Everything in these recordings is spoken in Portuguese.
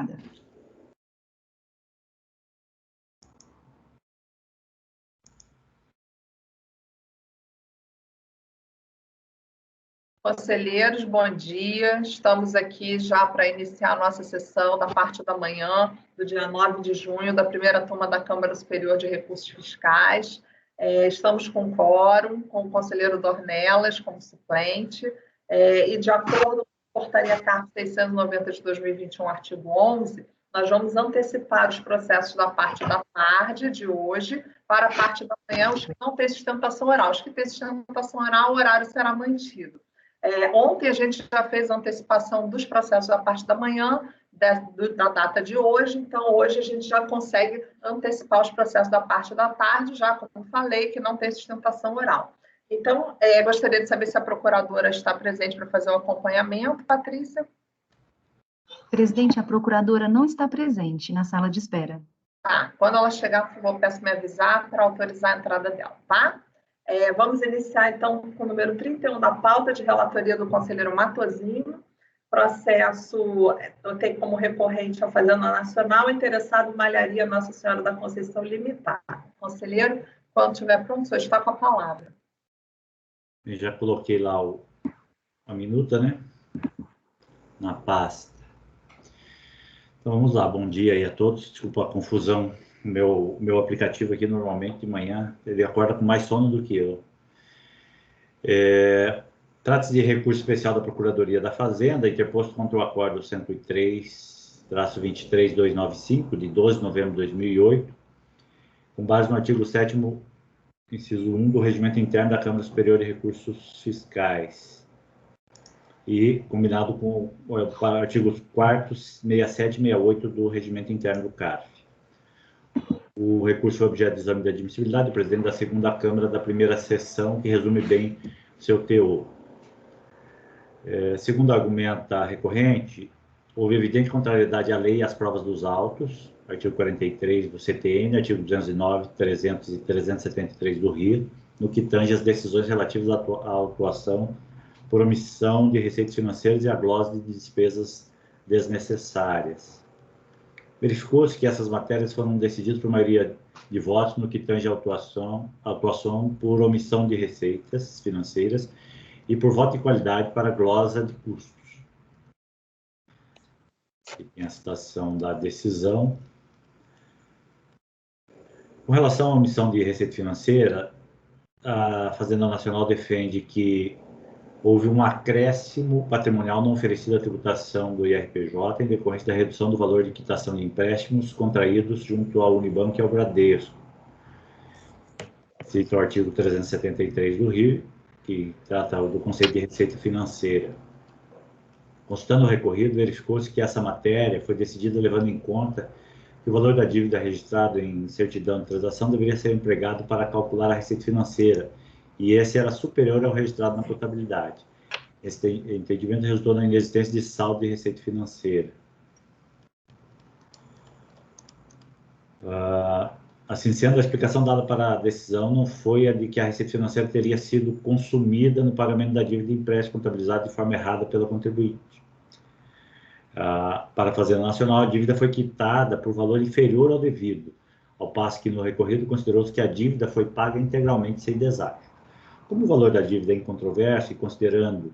Obrigada. Conselheiros, bom dia. Estamos aqui já para iniciar a nossa sessão da parte da manhã do dia 9 de junho, da primeira turma da Câmara Superior de Recursos Fiscais. Estamos com quórum, com o conselheiro Dornelas como suplente, e de acordo com a portaria CARF 690 de 2021, artigo 11, nós vamos antecipar os processos da parte da tarde de hoje para a parte da manhã, os que não têm sustentação oral. Os que têm sustentação oral, o horário será mantido. Ontem a gente já fez a antecipação dos processos da parte da manhã, da data de hoje, então hoje a gente já consegue antecipar os processos da parte da tarde, já como falei, que não tem sustentação oral. Então, gostaria de saber se a procuradora está presente para fazer o acompanhamento. Patrícia? Presidente, a procuradora não está presente na sala de espera. Tá, quando ela chegar, por favor, peço me avisar para autorizar a entrada dela, tá? Vamos iniciar, então, com o número 31 da pauta de relatoria do conselheiro Matosinho. Processo tem como recorrente a Fazenda Nacional, interessado Malharia Nossa Senhora da Conceição Limitada. Conselheiro, quando estiver pronto, o senhor está com a palavra. Eu já coloquei lá a minuta, né? Na pasta. Então, vamos lá. Bom dia aí a todos. Desculpa a confusão. Meu aplicativo aqui, normalmente, de manhã, ele acorda com mais sono do que eu. Trata-se de recurso especial da Procuradoria da Fazenda, interposto contra o Acordo 103-23295, de 12 de novembro de 2008, com base no artigo 7º, inciso 1, do Regimento Interno da Câmara Superior de Recursos Fiscais, e combinado com os artigos 4º, 67 e 68 do Regimento Interno do CARF. O recurso foi objeto de exame de admissibilidade do presidente da segunda Câmara da primeira sessão, que resume bem seu teor. Segundo argumenta a recorrente, houve evidente contrariedade à lei e às provas dos autos, artigo 43 do CTN, artigo 209, 300 e 373 do RIR, no que tange as decisões relativas à autuação por omissão de receitas financeiras e a glosa de despesas desnecessárias. Verificou-se que essas matérias foram decididas por maioria de votos no que tange a autuação por omissão de receitas financeiras e por voto de qualidade para glosa de custos. Aqui tem a citação da decisão. Com relação à omissão de receita financeira, a Fazenda Nacional defende que houve um acréscimo patrimonial não oferecido à tributação do IRPJ em decorrência da redução do valor de quitação de empréstimos contraídos junto ao Unibanco e ao Bradesco. Cita o artigo 373 do RIR, que trata do conceito de receita financeira. Consultando o recorrido, verificou-se que essa matéria foi decidida levando em conta que o valor da dívida registrado em certidão de transação deveria ser empregado para calcular a receita financeira, e esse era superior ao registrado na contabilidade. Esse entendimento resultou na inexistência de saldo de receita financeira. Assim sendo, a explicação dada para a decisão não foi a de que a receita financeira teria sido consumida no pagamento da dívida de empréstimo contabilizado de forma errada pela contribuinte. Para a Fazenda Nacional, a dívida foi quitada por valor inferior ao devido, ao passo que no recorrido considerou-se que a dívida foi paga integralmente sem deságio. Como o valor da dívida é incontroverso e considerando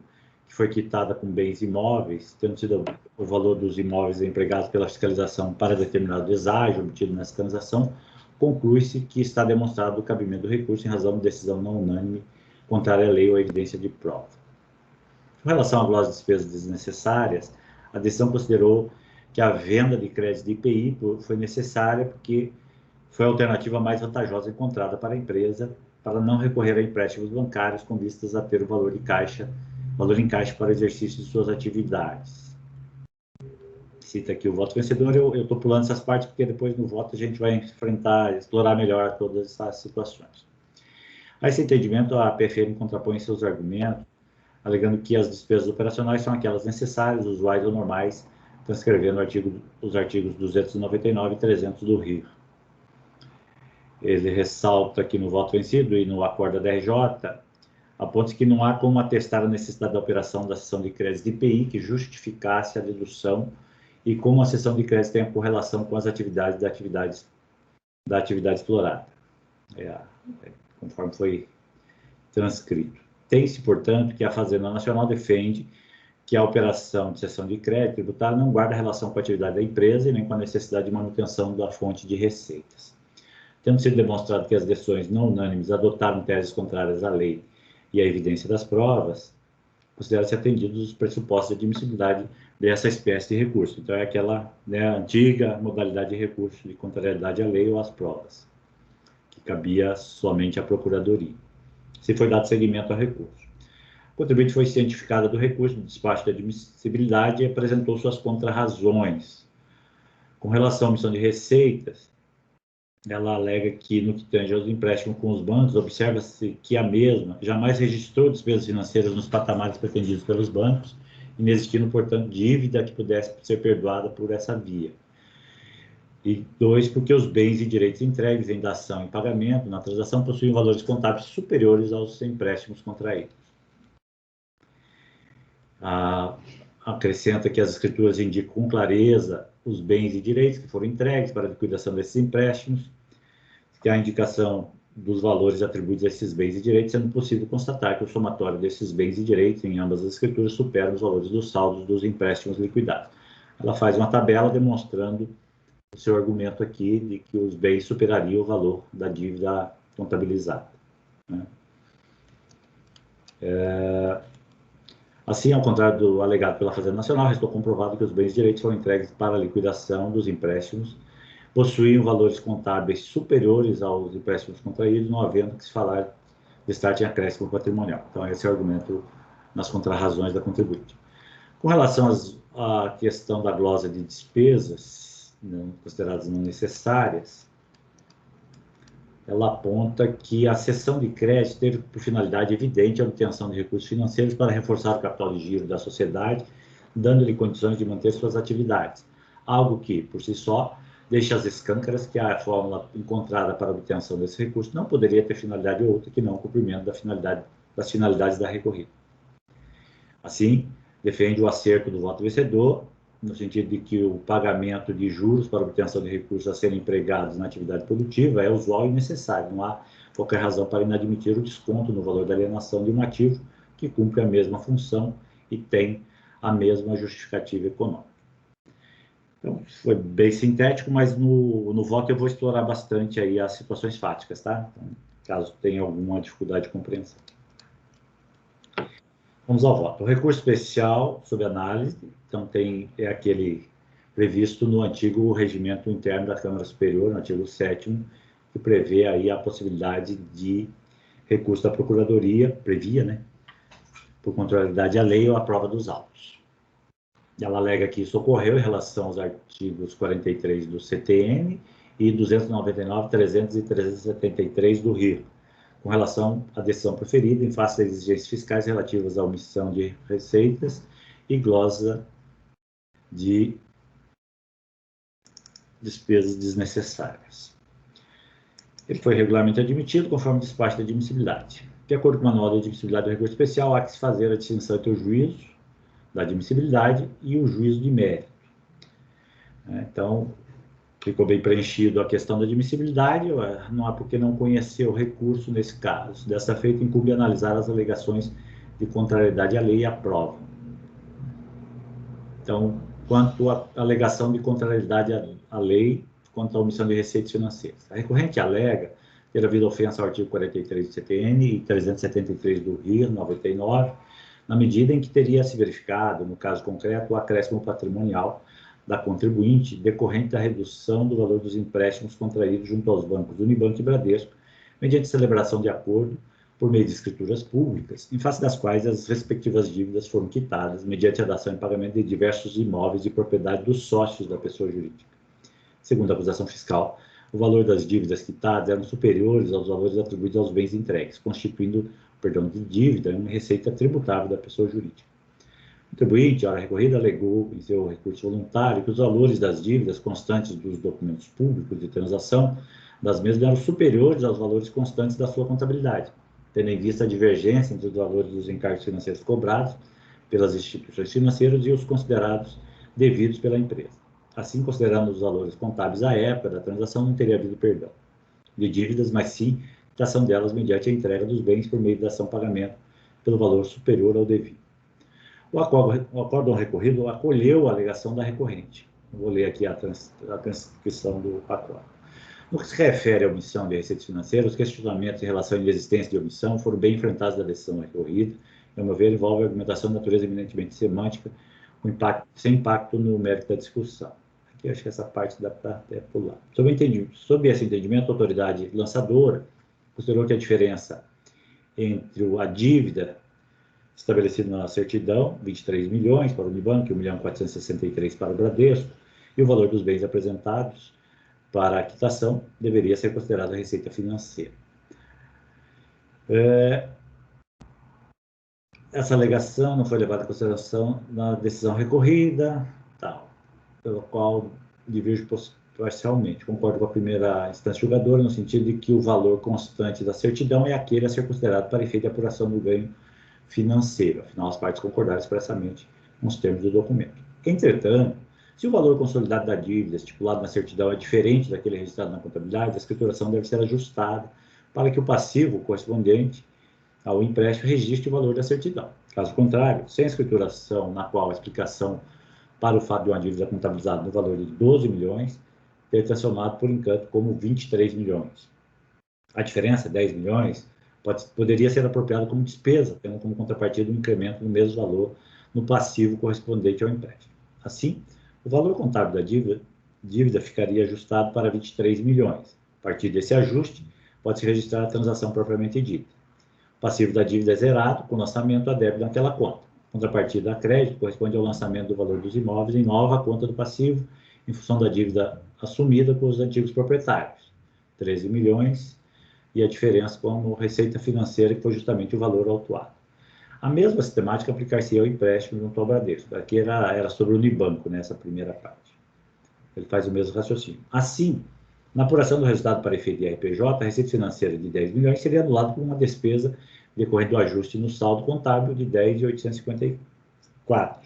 que foi quitada com bens imóveis, tendo sido o valor dos imóveis empregados pela fiscalização para determinado deságio obtido nessa transação, conclui-se que está demonstrado o cabimento do recurso em razão de decisão não unânime contrária à lei ou à evidência de prova. Com relação à glosa de despesas desnecessárias, a decisão considerou que a venda de crédito de IPI foi necessária porque foi a alternativa mais vantajosa encontrada para a empresa para não recorrer a empréstimos bancários com vistas a ter o valor em caixa para o exercício de suas atividades. Cita aqui o voto vencedor. Eu estou pulando essas partes porque depois no voto a gente vai explorar melhor todas essas situações. A esse entendimento, a PFM contrapõe seus argumentos, alegando que as despesas operacionais são aquelas necessárias, usuais ou normais, transcrevendo os artigos 299 e 300 do RIR. Ele ressalta que no voto vencido e no acordo da DRJ, aponta que não há como atestar a necessidade da operação da cessão de crédito de IPI que justificasse a dedução e como a cessão de crédito tem a correlação com as atividades da atividade explorada, conforme foi transcrito. Tem-se, portanto, que a Fazenda Nacional defende que a operação de cessão de crédito tributário não guarda relação com a atividade da empresa e nem com a necessidade de manutenção da fonte de receitas. Tendo sido demonstrado que as decisões não unânimes adotaram teses contrárias à lei e à evidência das provas, considera-se atendidos os pressupostos de admissibilidade dessa espécie de recurso. Então, é aquela antiga modalidade de recurso de contrariedade à lei ou às provas, que cabia somente à Procuradoria. Se foi dado seguimento ao recurso. O contribuinte foi cientificado do recurso do despacho de admissibilidade e apresentou suas contrarrazões. Com relação à omissão de receitas, ela alega que, no que tange aos empréstimos com os bancos, observa-se que a mesma jamais registrou despesas financeiras nos patamares pretendidos pelos bancos, inexistindo, portanto, dívida que pudesse ser perdoada por essa via. E 2, porque os bens e direitos entregues em dação e pagamento na transação possuem valores contábeis superiores aos empréstimos contraídos. Acrescenta que as escrituras indicam com clareza os bens e direitos que foram entregues para a liquidação desses empréstimos, que há indicação dos valores atribuídos a esses bens e direitos, sendo possível constatar que o somatório desses bens e direitos em ambas as escrituras supera os valores dos saldos dos empréstimos liquidados. Ela faz uma tabela demonstrando o seu argumento aqui de que os bens superariam o valor da dívida contabilizada, né? Assim, ao contrário do alegado pela Fazenda Nacional, restou comprovado que os bens e direitos foram entregues para a liquidação dos empréstimos, possuíam valores contábeis superiores aos empréstimos contraídos, não havendo que se falar de estar em acréscimo patrimonial. Então, esse é o argumento nas contrarrazões da contribuinte. Com relação à questão da glosa de despesas, consideradas não necessárias, ela aponta que a cessão de crédito teve por finalidade evidente a obtenção de recursos financeiros para reforçar o capital de giro da sociedade, dando-lhe condições de manter suas atividades, algo que, por si só, deixa as escâncaras que a fórmula encontrada para a obtenção desse recurso não poderia ter finalidade outra que não o cumprimento das finalidades da recorrida. Assim, defende o acerto do voto vencedor, no sentido de que o pagamento de juros para obtenção de recursos a serem empregados na atividade produtiva é usual e necessário. Não há qualquer razão para inadmitir o desconto no valor da alienação de um ativo que cumpre a mesma função e tem a mesma justificativa econômica. Então, foi bem sintético, mas no voto eu vou explorar bastante aí as situações fáticas, tá? Então, caso tenha alguma dificuldade de compreensão. Vamos ao voto. O recurso especial sob análise, então é aquele previsto no antigo regimento interno da Câmara Superior, no artigo 7º, que prevê aí a possibilidade de recurso da Procuradoria, previa, né, por contrariedade à lei ou à prova dos autos. Ela alega que isso ocorreu em relação aos artigos 43 do CTN e 299, 300 e 373 do RIR, com relação à decisão proferida em face das exigências fiscais relativas à omissão de receitas e glosa de despesas desnecessárias. Ele foi regularmente admitido conforme o despacho de admissibilidade. De acordo com o manual de admissibilidade do recurso especial, há que se fazer a distinção entre o juízo da admissibilidade e o juízo de mérito. Então, ficou bem preenchido a questão da admissibilidade, não há por que não conhecer o recurso nesse caso. Dessa feita, incumbe analisar as alegações de contrariedade à lei e à prova. Então, quanto à alegação de contrariedade à lei, quanto à omissão de receitas financeiras. A recorrente alega ter havido ofensa ao artigo 43 do CTN e 373 do RIR 99, na medida em que teria se verificado, no caso concreto, o acréscimo patrimonial da contribuinte decorrente da redução do valor dos empréstimos contraídos junto aos bancos Unibanco e Bradesco, mediante celebração de acordo por meio de escrituras públicas, em face das quais as respectivas dívidas foram quitadas, mediante a dação e pagamento de diversos imóveis de propriedade dos sócios da pessoa jurídica. Segundo a acusação fiscal, o valor das dívidas quitadas eram superiores aos valores atribuídos aos bens entregues, constituindo o perdão de dívida uma receita tributável da pessoa jurídica. O contribuinte, à hora recorrida, alegou em seu recurso voluntário que os valores das dívidas constantes dos documentos públicos de transação das mesmas eram superiores aos valores constantes da sua contabilidade, tendo em vista a divergência entre os valores dos encargos financeiros cobrados pelas instituições financeiras e os considerados devidos pela empresa. Assim, considerando os valores contábeis à época da transação, não teria havido perdão de dívidas, mas sim quitação delas mediante a entrega dos bens por meio da ação-pagamento pelo valor superior ao devido. O acórdão recorrido acolheu a alegação da recorrente. Vou ler aqui a transcrição do acórdão. No que se refere à omissão de receitas financeiras, os questionamentos em relação à inexistência de omissão foram bem enfrentados da decisão recorrida. Ao meu ver, envolve argumentação de natureza eminentemente semântica, sem impacto no mérito da discussão. Aqui eu acho que essa parte dá para até pular. Sob esse entendimento, a autoridade lançadora considerou que a diferença entre a dívida estabelecida na certidão, 23 milhões para o Unibanco e 1.463 para o Bradesco, e o valor dos bens apresentados para a quitação deveria ser considerada receita financeira. Essa alegação não foi levada em consideração na decisão recorrida, pelo qual diverge parcialmente. Concordo com a primeira instância julgadora, no sentido de que o valor constante da certidão é aquele a ser considerado para efeito de apuração do ganho financeiro. Afinal, as partes concordaram expressamente com os termos do documento. Entretanto, se o valor consolidado da dívida estipulado na certidão é diferente daquele registrado na contabilidade, a escrituração deve ser ajustada para que o passivo correspondente ao empréstimo registre o valor da certidão. Caso contrário, sem a escrituração na qual a explicação para o fato de uma dívida contabilizada no valor de 12 milhões ter transformado por encanto como 23 milhões. A diferença, 10 milhões, poderia ser apropriada como despesa, tendo como contrapartida um incremento no mesmo valor no passivo correspondente ao empréstimo. Assim, o valor contábil da dívida ficaria ajustado para 23 milhões. A partir desse ajuste, pode-se registrar a transação propriamente dita. O passivo da dívida é zerado com o lançamento a débito naquela conta. A contrapartida a crédito corresponde ao lançamento do valor dos imóveis em nova conta do passivo, em função da dívida assumida com os antigos proprietários, 13 milhões, e a diferença como receita financeira, que foi justamente o valor autuado. A mesma sistemática aplicar-se ao empréstimo junto ao Bradesco. Aqui era sobre o Unibanco, nessa primeira parte. Ele faz o mesmo raciocínio. Assim, na apuração do resultado para efeito de RPJ, a receita financeira de 10 milhões seria anulada por uma despesa decorrente do ajuste no saldo contábil de 10.854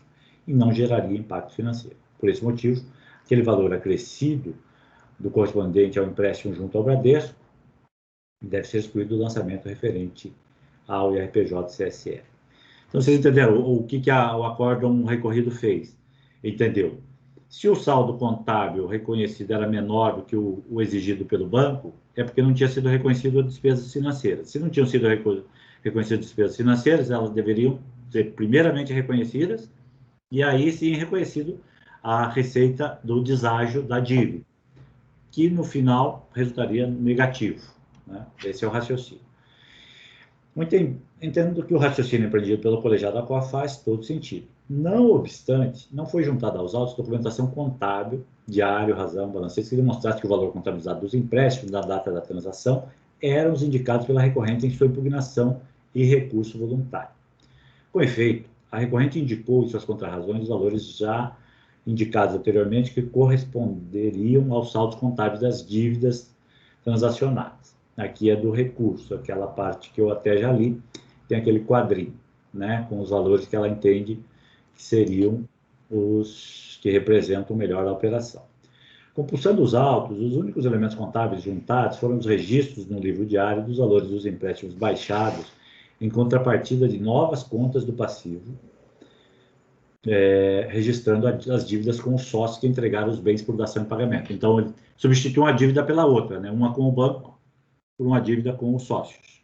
e não geraria impacto financeiro. Por esse motivo, aquele valor acrescido do correspondente ao empréstimo junto ao Bradesco deve ser excluído do lançamento referente ao IRPJ-CSR. Então, vocês entenderam o que o acórdão recorrido fez? Entendeu? Se o saldo contábil reconhecido era menor do que o exigido pelo banco, é porque não tinha sido reconhecido as despesas financeiras. Se não tinham sido reconhecidas as despesas financeiras, elas deveriam ser primeiramente reconhecidas e aí sim reconhecido a receita do deságio da dívida, que no final resultaria negativo, né? Esse é o raciocínio. Entendo que o raciocínio empreendido pelo colegiado da COAF faz todo sentido. Não obstante, não foi juntada aos autos documentação contábil, diário, razão, balancete, que demonstrasse que o valor contabilizado dos empréstimos na data da transação eram os indicados pela recorrente em sua impugnação e recurso voluntário. Com efeito, a recorrente indicou em suas contrarrazões os valores já indicados anteriormente que corresponderiam aos saldos contábeis das dívidas transacionadas. Aqui é do recurso, aquela parte que eu até já li, tem aquele quadrinho, né, com os valores que ela entende que seriam os que representam melhor a operação. Compulsando os autos, os únicos elementos contábeis juntados foram os registros no livro diário dos valores dos empréstimos baixados em contrapartida de novas contas do passivo, registrando as dívidas com os sócios que entregaram os bens por dação em pagamento. Então, ele substitui uma dívida pela outra, né? Uma com o banco por uma dívida com os sócios.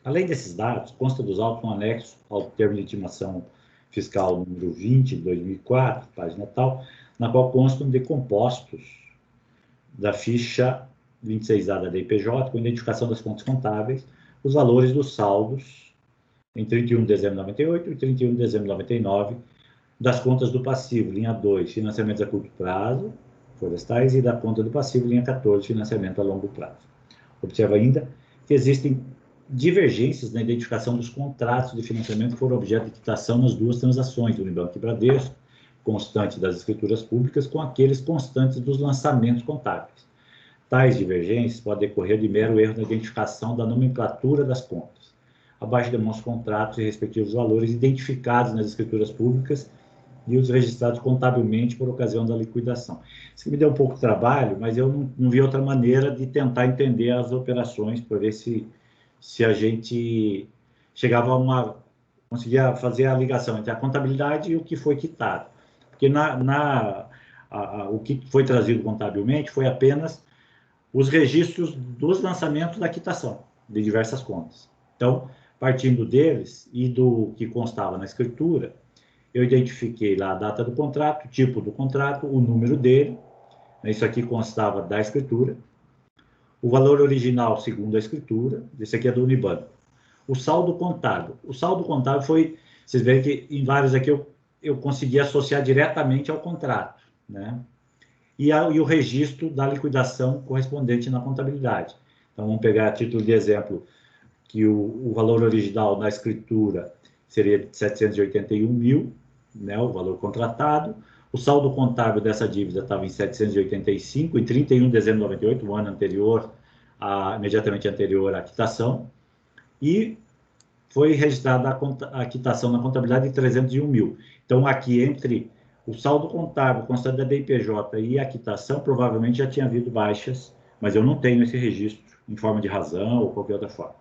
Além desses dados, consta dos autos um anexo ao termo de intimação fiscal número 20, de 2004, página tal, na qual constam decompostos da ficha 26A da DIPJ, com identificação das contas contábeis, os valores dos saldos em 31 de dezembro de 98 e 31 de dezembro de 99, das contas do passivo, linha 2, financiamentos a curto prazo, florestais, e da conta do passivo, linha 14, financiamento a longo prazo. Observa ainda que existem divergências na identificação dos contratos de financiamento que foram objeto de quitação nas duas transações, do Unibanco e Bradesco, constante das escrituras públicas, com aqueles constantes dos lançamentos contábeis. Tais divergências podem decorrer de mero erro na identificação da nomenclatura das contas. Abaixo demonstra os contratos e respectivos valores identificados nas escrituras públicas e os registrados contabilmente por ocasião da liquidação. Isso me deu um pouco de trabalho, mas eu não vi outra maneira de tentar entender as operações, para ver se a gente chegava conseguia fazer a ligação entre a contabilidade e o que foi quitado. Porque o que foi trazido contabilmente foi apenas os registros dos lançamentos da quitação, de diversas contas. Então, partindo deles e do que constava na escritura, eu identifiquei lá a data do contrato, o tipo do contrato, o número dele, isso aqui constava da escritura, o valor original segundo a escritura, esse aqui é do Unibanco. O saldo contábil. O saldo contábil foi, vocês veem que em vários aqui eu consegui associar diretamente ao contrato, né? E o registro da liquidação correspondente na contabilidade. Então, vamos pegar a título de exemplo, que o valor original na escritura seria de 781 mil, né, o valor contratado. O saldo contábil dessa dívida estava em 785, em 31 de dezembro de 98, o ano anterior, imediatamente anterior à quitação, e foi registrada a quitação na contabilidade de 301 mil. Então, aqui, entre o saldo contábil constante da DIPJ e a quitação, provavelmente já tinha havido baixas, mas eu não tenho esse registro em forma de razão ou qualquer outra forma,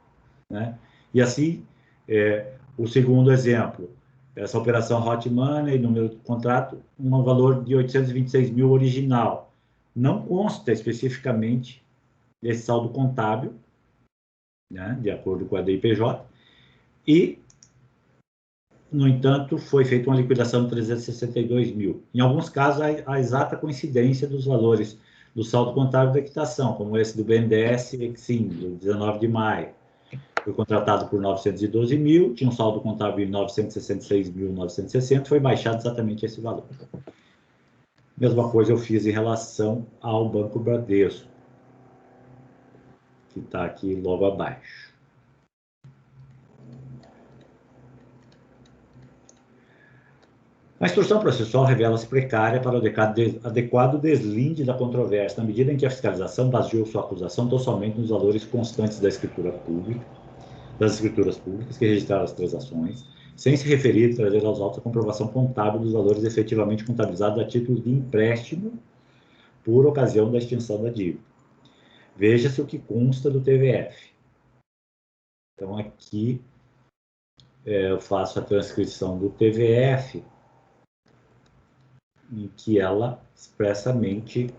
né? E assim, o segundo exemplo, essa operação Hot Money, número do contrato, um valor de 826 mil original. Não consta especificamente esse saldo contábil, né, de acordo com a DIPJ, e, no entanto, foi feita uma liquidação de 362 mil. Em alguns casos, a exata coincidência dos valores do saldo contábil da quitação, como esse do BNDES Exim, do 19 de maio. Foi contratado por 912 mil, tinha um saldo contábil de 966.960, foi baixado exatamente esse valor. Mesma coisa eu fiz em relação ao Banco Bradesco, que está aqui logo abaixo. A instrução processual revela-se precária para o adequado deslinde da controvérsia, na medida em que a fiscalização baseou sua acusação tão somente nos valores constantes das escrituras públicas que registraram as transações, sem se referir e trazer aos autos a comprovação contábil dos valores efetivamente contabilizados a título de empréstimo por ocasião da extinção da dívida. Veja-se o que consta do TVF. Então, aqui eu faço a transcrição do TVF, em que ela expressamente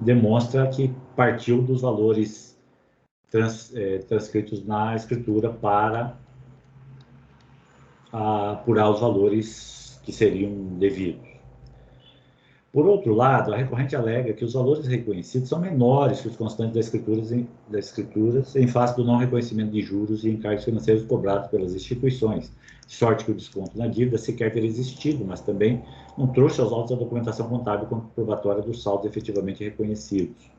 demonstra que partiu dos valores transcritos na escritura para apurar os valores que seriam devidos. Por outro lado, a recorrente alega que os valores reconhecidos são menores que os constantes das escrituras em face do não reconhecimento de juros e encargos financeiros cobrados pelas instituições, de sorte que o desconto na dívida sequer teria existido, mas também não trouxe aos autos a documentação contábil comprobatória dos saldos efetivamente reconhecidos.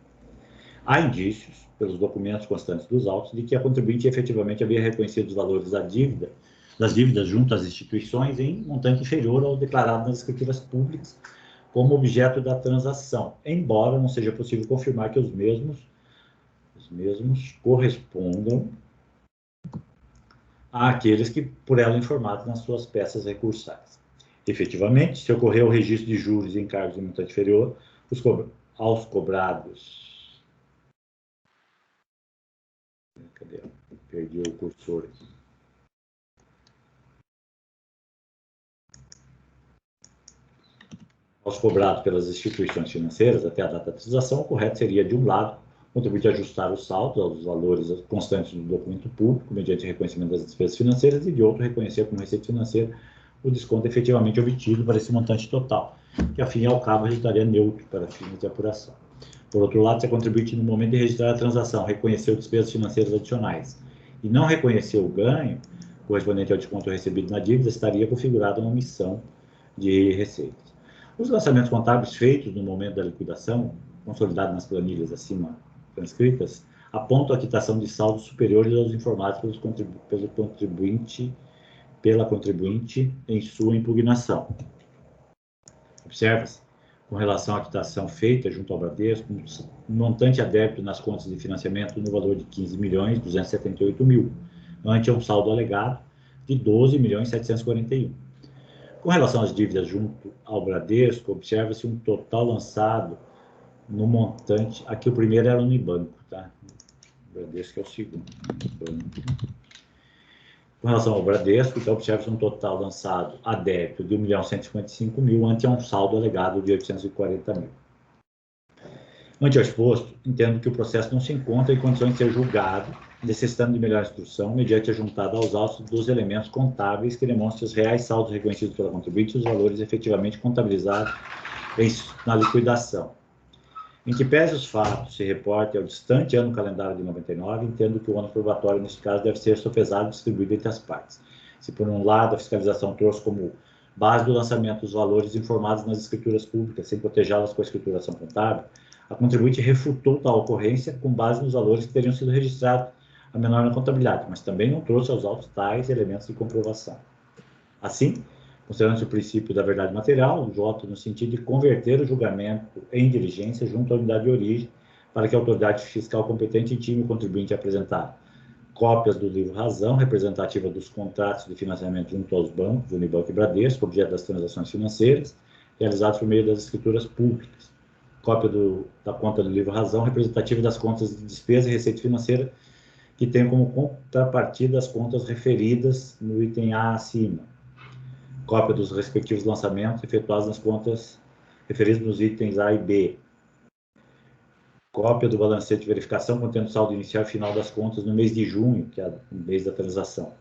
Há indícios, pelos documentos constantes dos autos, de que a contribuinte efetivamente havia reconhecido os valores das dívidas junto às instituições em montante inferior ao declarado nas escrituras públicas como objeto da transação, embora não seja possível confirmar que os mesmos correspondam àqueles que por ela informados nas suas peças recursais. Efetivamente, se ocorreu o registro de juros e encargos de montante inferior aos cobrados. Cadê? Perdi o cursor aqui. Aos cobrados pelas instituições financeiras até a data da transação, o correto seria, de um lado, o contribuinte ajustar os saldos aos valores constantes do documento público, mediante reconhecimento das despesas financeiras, e, de outro, reconhecer como receita financeira o desconto efetivamente obtido para esse montante total, que, a fim e ao cabo, resultaria neutro para fins de apuração. Por outro lado, se a contribuinte, no momento de registrar a transação, reconheceu despesas financeiras adicionais e não reconheceu o ganho correspondente ao desconto recebido na dívida, estaria configurada uma omissão de receitas. Os lançamentos contábeis feitos no momento da liquidação, consolidados nas planilhas acima transcritas, apontam a quitação de saldos superiores aos informados pela contribuinte em sua impugnação. Observa-se, com relação à quitação feita junto ao Bradesco, montante a débito nas contas de financiamento no valor de 15.278.000, ante um saldo alegado de 12.741. Com relação às dívidas junto ao Bradesco, observa-se um total lançado no montante. Aqui o primeiro era o Unibanco, tá? O Bradesco é o segundo. Com relação ao Bradesco, então, observa-se um total lançado a débito de R$ 1.155.000 ante um saldo alegado de R$ 840.000. Ante ao exposto, entendo que o processo não se encontra em condições de ser julgado, necessitando de melhor instrução, mediante a juntada aos autos dos elementos contábeis que demonstrem os reais saldos reconhecidos pela contribuinte e os valores efetivamente contabilizados na liquidação. Em que pese os fatos se reportem ao distante ano calendário de 99, entendo que o ônus probatório, neste caso, deve ser sopesado e distribuído entre as partes. Se, por um lado, a fiscalização trouxe como base do lançamento os valores informados nas escrituras públicas, sem cotejá-las com a escrituração contábil, a contribuinte refutou tal ocorrência com base nos valores que teriam sido registrados a menor na contabilidade, mas também não trouxe aos autos tais elementos de comprovação. Assim, considerando-se o princípio da verdade material, voto no sentido de converter o julgamento em diligência junto à unidade de origem, para que a autoridade fiscal competente intime o contribuinte a apresentar cópias do livro-razão, representativa dos contratos de financiamento junto aos bancos, Unibanco e Bradesco, objeto das transações financeiras, realizados por meio das escrituras públicas. Cópia da conta do livro-razão, representativa das contas de despesa e receita financeira, que tem como contrapartida as contas referidas no item A acima. Cópia dos respectivos lançamentos efetuados nas contas referidas nos itens A e B. Cópia do balancete de verificação contendo o saldo inicial e final das contas no mês de junho, que é o mês da transação.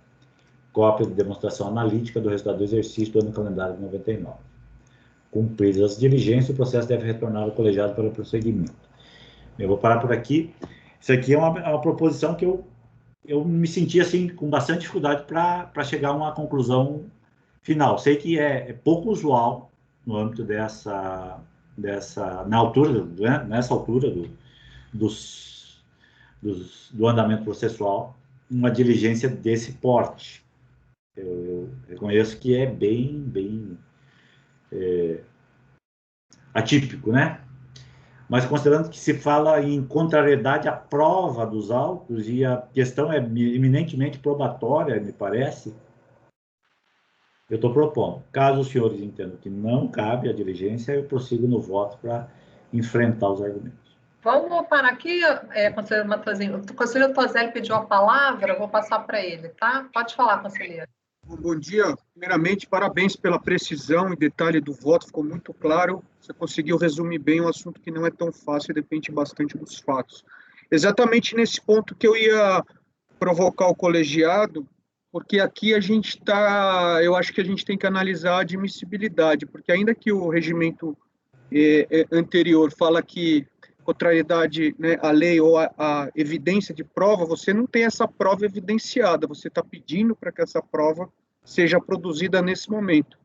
Cópia de demonstração analítica do resultado do exercício do ano calendário de 99. Cumpridas as diligências, o processo deve retornar ao colegiado para o prosseguimento. Eu vou parar por aqui. Isso aqui é uma proposição que eu me senti assim, com bastante dificuldade para chegar a uma conclusão final. Sei que é pouco usual no âmbito nessa altura do andamento processual, uma diligência desse porte. Eu reconheço que é bem atípico, né? Mas considerando que se fala em contrariedade à prova dos autos e a questão é eminentemente probatória, me parece, eu estou propondo. Caso os senhores entendam que não cabe a diligência, eu prossigo no voto para enfrentar os argumentos. Vamos parar aqui, conselheiro Matosinho. O conselheiro Toselli pediu a palavra, eu vou passar para ele, tá? Pode falar, conselheiro. Bom dia. Primeiramente, parabéns pela precisão e detalhe do voto, ficou muito claro. Você conseguiu resumir bem um assunto que não é tão fácil e depende bastante dos fatos. Exatamente nesse ponto que eu ia provocar o colegiado, porque aqui eu acho que a gente tem que analisar a admissibilidade, porque ainda que o regimento anterior fala que contrariedade, né, à lei ou a evidência de prova, você não tem essa prova evidenciada, você está pedindo para que essa prova seja produzida nesse momento.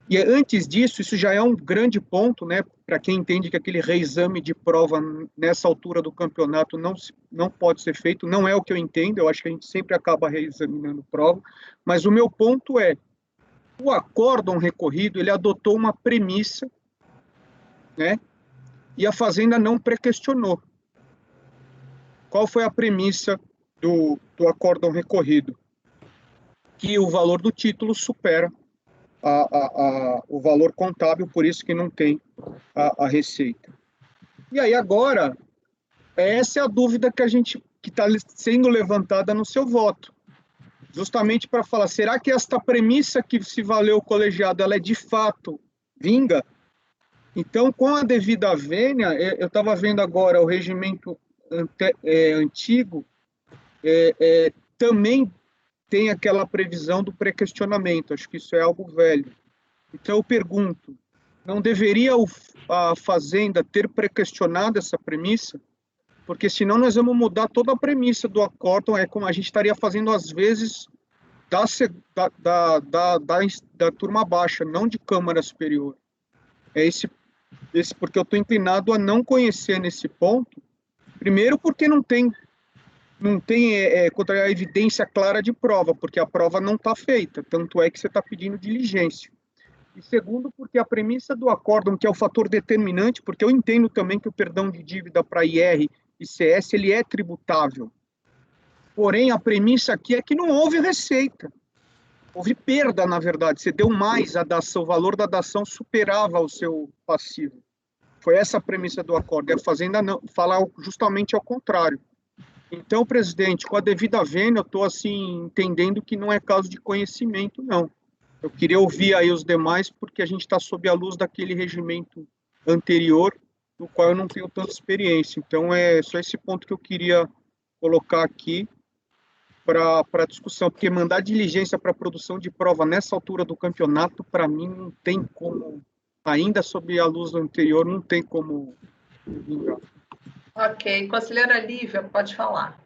E antes disso, isso já é um grande ponto, né, para quem entende que aquele reexame de prova nessa altura do campeonato não pode ser feito, não é o que eu entendo, eu acho que a gente sempre acaba reexaminando prova, mas o meu ponto é, o acórdão recorrido, ele adotou uma premissa, né, e a Fazenda não pré-questionou. Qual foi a premissa do acórdão recorrido? Que o valor do título supera o valor contábil, por isso que não tem a receita. E aí agora, essa é a dúvida que está sendo levantada no seu voto. Justamente para falar, será que esta premissa que se valeu o colegiado, ela é de fato vinga? Então, com a devida vênia, eu estava vendo agora o regimento antigo, também tem aquela previsão do pré-questionamento, acho que isso é algo velho. Então, eu pergunto, não deveria a Fazenda ter pré-questionado essa premissa? Porque senão nós vamos mudar toda a premissa do acórdão, como a gente estaria fazendo às vezes da turma baixa, não de Câmara Superior. É porque eu estou inclinado a não conhecer nesse ponto, primeiro porque não tem contra a evidência clara de prova, porque a prova não está feita, tanto é que você está pedindo diligência. E segundo, porque a premissa do acórdão, que é o fator determinante, porque eu entendo também que o perdão de dívida para IR e CS, ele é tributável. Porém, a premissa aqui é que não houve receita. houve perda, na verdade, você deu mais a dação, o valor da dação superava o seu passivo. Foi essa a premissa do acordo, e a Fazenda não, fala justamente ao contrário. Então, presidente, com a devida vênia, eu estou assim, entendendo que não é caso de conhecimento, não. Eu queria ouvir aí os demais, porque a gente está sob a luz daquele regimento anterior, no qual eu não tenho tanta experiência. Então, é só esse ponto que eu queria colocar aqui para discussão, porque mandar diligência para produção de prova nessa altura do campeonato, para mim, não tem como, ainda sob a luz do anterior, não tem como vingar. Ok. Conselheira Lívia, pode falar.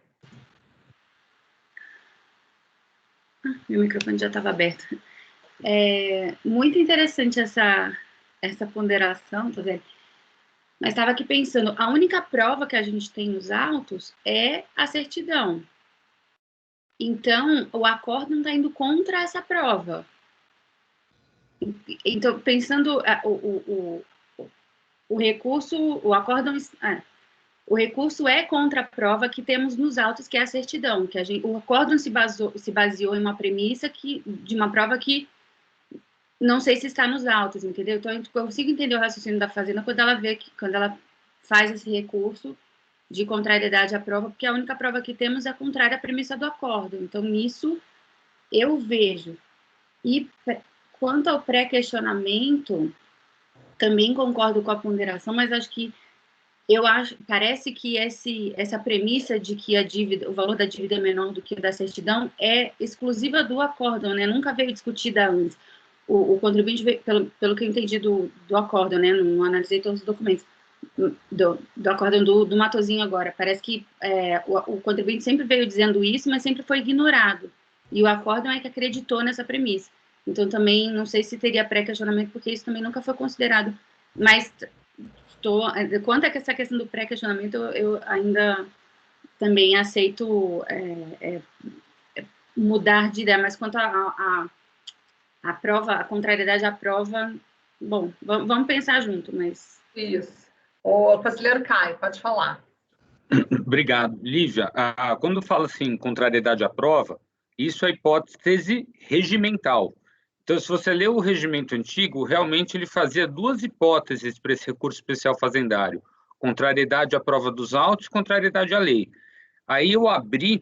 Meu microfone já estava aberto. Muito interessante essa ponderação, tá vendo? Mas estava aqui pensando, a única prova que a gente tem nos autos é a certidão. Então, o acórdão está indo contra essa prova. Então, pensando, o recurso, o acórdão... O recurso é contra a prova que temos nos autos, que é a certidão, que o acórdão se baseou em uma premissa de uma prova que não sei se está nos autos, entendeu? Então, eu consigo entender o raciocínio da Fazenda quando ela faz esse recurso de contrariedade à prova, porque a única prova que temos é contrária à premissa do acórdão. Então, nisso, eu vejo. E quanto ao pré-questionamento, também concordo com a ponderação, mas acho que parece que essa premissa de que o valor da dívida é menor do que o da certidão é exclusiva do acórdão, né? Nunca veio discutida antes. O contribuinte, pelo que eu entendi do acórdão, né? Não analisei todos os documentos do acórdão do Matosinho agora. Parece que o contribuinte sempre veio dizendo isso, mas sempre foi ignorado. E o acórdão é que acreditou nessa premissa. Então, também, não sei se teria pré-questionamento, porque isso também nunca foi considerado. Mas... quanto a essa questão do pré-questionamento, eu ainda também aceito mudar de ideia, mas quanto a prova, a contrariedade à prova, bom, vamos pensar junto, mas... Isso. O conselheiro Caio, pode falar. Obrigado. Lívia, quando fala assim, contrariedade à prova, isso é hipótese regimental. Então, se você lê o regimento antigo, realmente ele fazia duas hipóteses para esse recurso especial fazendário: contrariedade à prova dos autos e contrariedade à lei. Aí eu abri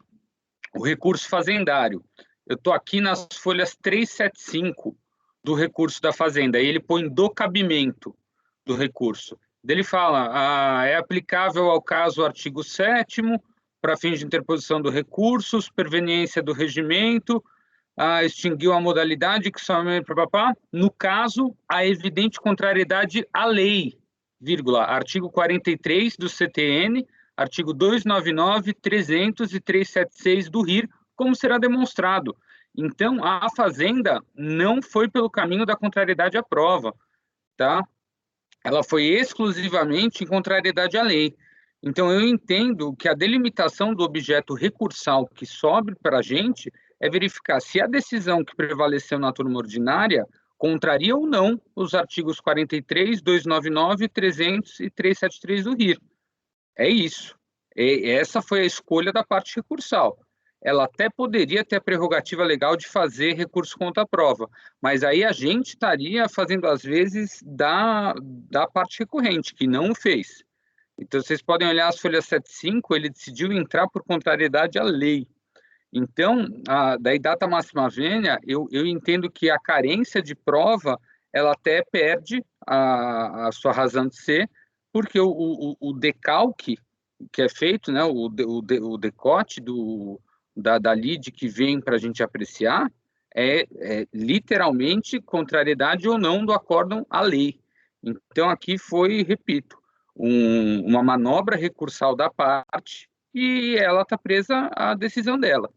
o recurso fazendário. Eu estou aqui nas folhas 375 do recurso da Fazenda, e ele põe do cabimento do recurso. Ele fala, é aplicável ao caso o artigo 7º, para fins de interposição do recurso, superveniência do regimento, extinguiu a modalidade que somente... No caso, a evidente contrariedade à lei, vírgula, artigo 43 do CTN, artigo 299, 300 e 376 do RIR, como será demonstrado. Então, a Fazenda não foi pelo caminho da contrariedade à prova, tá? Ela foi exclusivamente em contrariedade à lei. Então, eu entendo que a delimitação do objeto recursal que sobe para a gente é verificar se a decisão que prevaleceu na turma ordinária contraria ou não os artigos 43, 299, 300 e 373 do RIR. É isso. Essa foi a escolha da parte recursal. Ela até poderia ter a prerrogativa legal de fazer recurso contra a prova, mas aí a gente estaria fazendo, às vezes, da parte recorrente, que não o fez. Então, vocês podem olhar as folhas 75, ele decidiu entrar por contrariedade à lei. Então, daí data máxima vênia, eu entendo que a carência de prova, ela até perde a sua razão de ser, porque o decalque que é feito, né, o decote da lide que vem para a gente apreciar, é literalmente contrariedade ou não do acórdão à lei. Então, aqui foi, repito, uma manobra recursal da parte e ela está presa à decisão dela,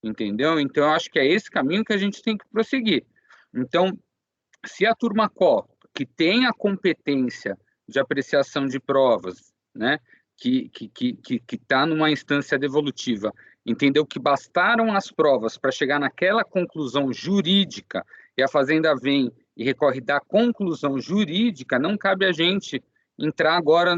entendeu? Então, eu acho que é esse caminho que a gente tem que prosseguir. Então, se a turma CO, que tem a competência de apreciação de provas, né, que está numa instância devolutiva, entendeu que bastaram as provas para chegar naquela conclusão jurídica, e a Fazenda vem e recorre da conclusão jurídica, não cabe a gente entrar agora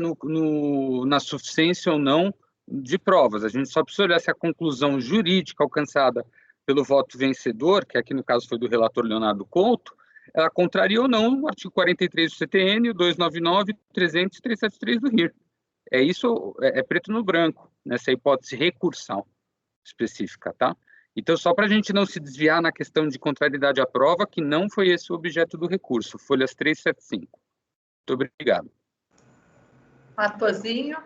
na suficiência ou não de provas. A gente só precisa olhar se a conclusão jurídica alcançada pelo voto vencedor, que aqui no caso foi do relator Leonardo Couto, ela contraria ou não o artigo 43 do CTN, o 299, 300 e 373 do RIR. É isso, é preto no branco, nessa hipótese recursal específica, tá? Então, só para a gente não se desviar na questão de contrariedade à prova, que não foi esse o objeto do recurso, folhas 375. Muito obrigado. Matosinho.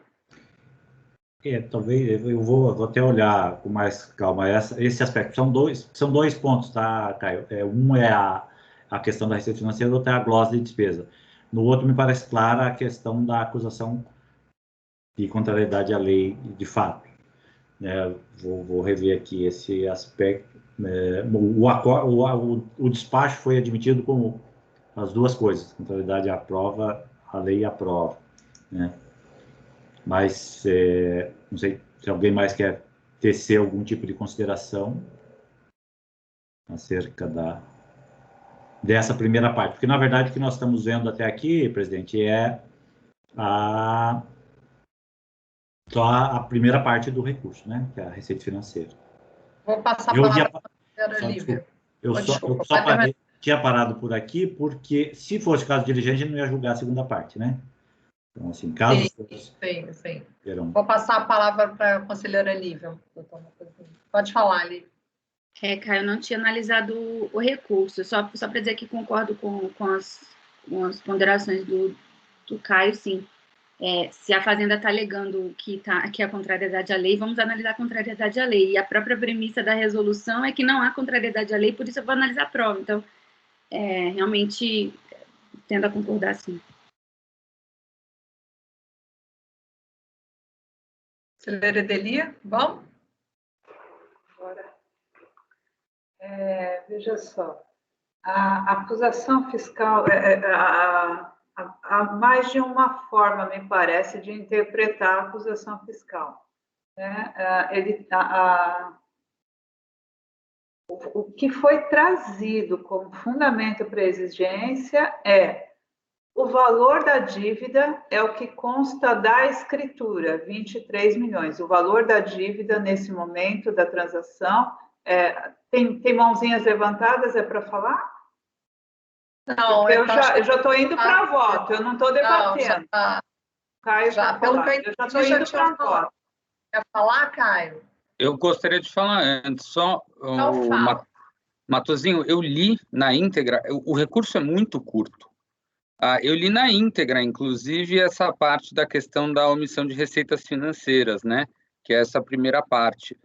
Talvez eu vou até olhar com mais calma esse aspecto. São dois pontos, tá, Caio? Um é a questão da receita financeira, outro é a glosa de despesa. No outro, me parece clara a questão da acusação de contrariedade à lei de fato. Vou rever aqui esse aspecto. O despacho foi admitido como as duas coisas, contrariedade à prova, a lei e a prova, né? Mas não sei se alguém mais quer tecer algum tipo de consideração acerca dessa primeira parte, porque na verdade o que nós estamos vendo até aqui, presidente, é só a primeira parte do recurso, né? Que é a receita financeira. Vou passar a palavra para a senhora Lívia. Eu só tinha parado por aqui, porque se fosse caso diligente, eu não ia julgar a segunda parte, né? Então, assim, caso... Sim. Vou passar a palavra para a conselheira Lívia. Pode falar, Lívia. Caio, eu não tinha analisado o recurso, só para dizer que concordo com as ponderações do Caio, sim. Se a Fazenda está alegando que é a contrariedade à lei, vamos analisar a contrariedade à lei. E a própria premissa da resolução é que não há contrariedade à lei, por isso eu vou analisar a prova. Então, realmente, tendo a concordar, sim. Conselheira Edelia, vamos? Agora, veja só, a acusação fiscal, há mais de uma forma, me parece, de interpretar a acusação fiscal. Né? O que foi trazido como fundamento para a exigência é o valor da dívida é o que consta da escritura, 23 milhões. O valor da dívida nesse momento da transação, tem mãozinhas levantadas, é para falar? Não, eu já estou indo para voto, eu não estou debatendo. Caio, pelo que eu já estou indo para voto. Quer falar, Caio? Eu gostaria de falar antes, só... Matosinho, eu li na íntegra, o recurso é muito curto. Eu li na íntegra, inclusive, essa parte da questão da omissão de receitas financeiras, né? Que é essa primeira parte.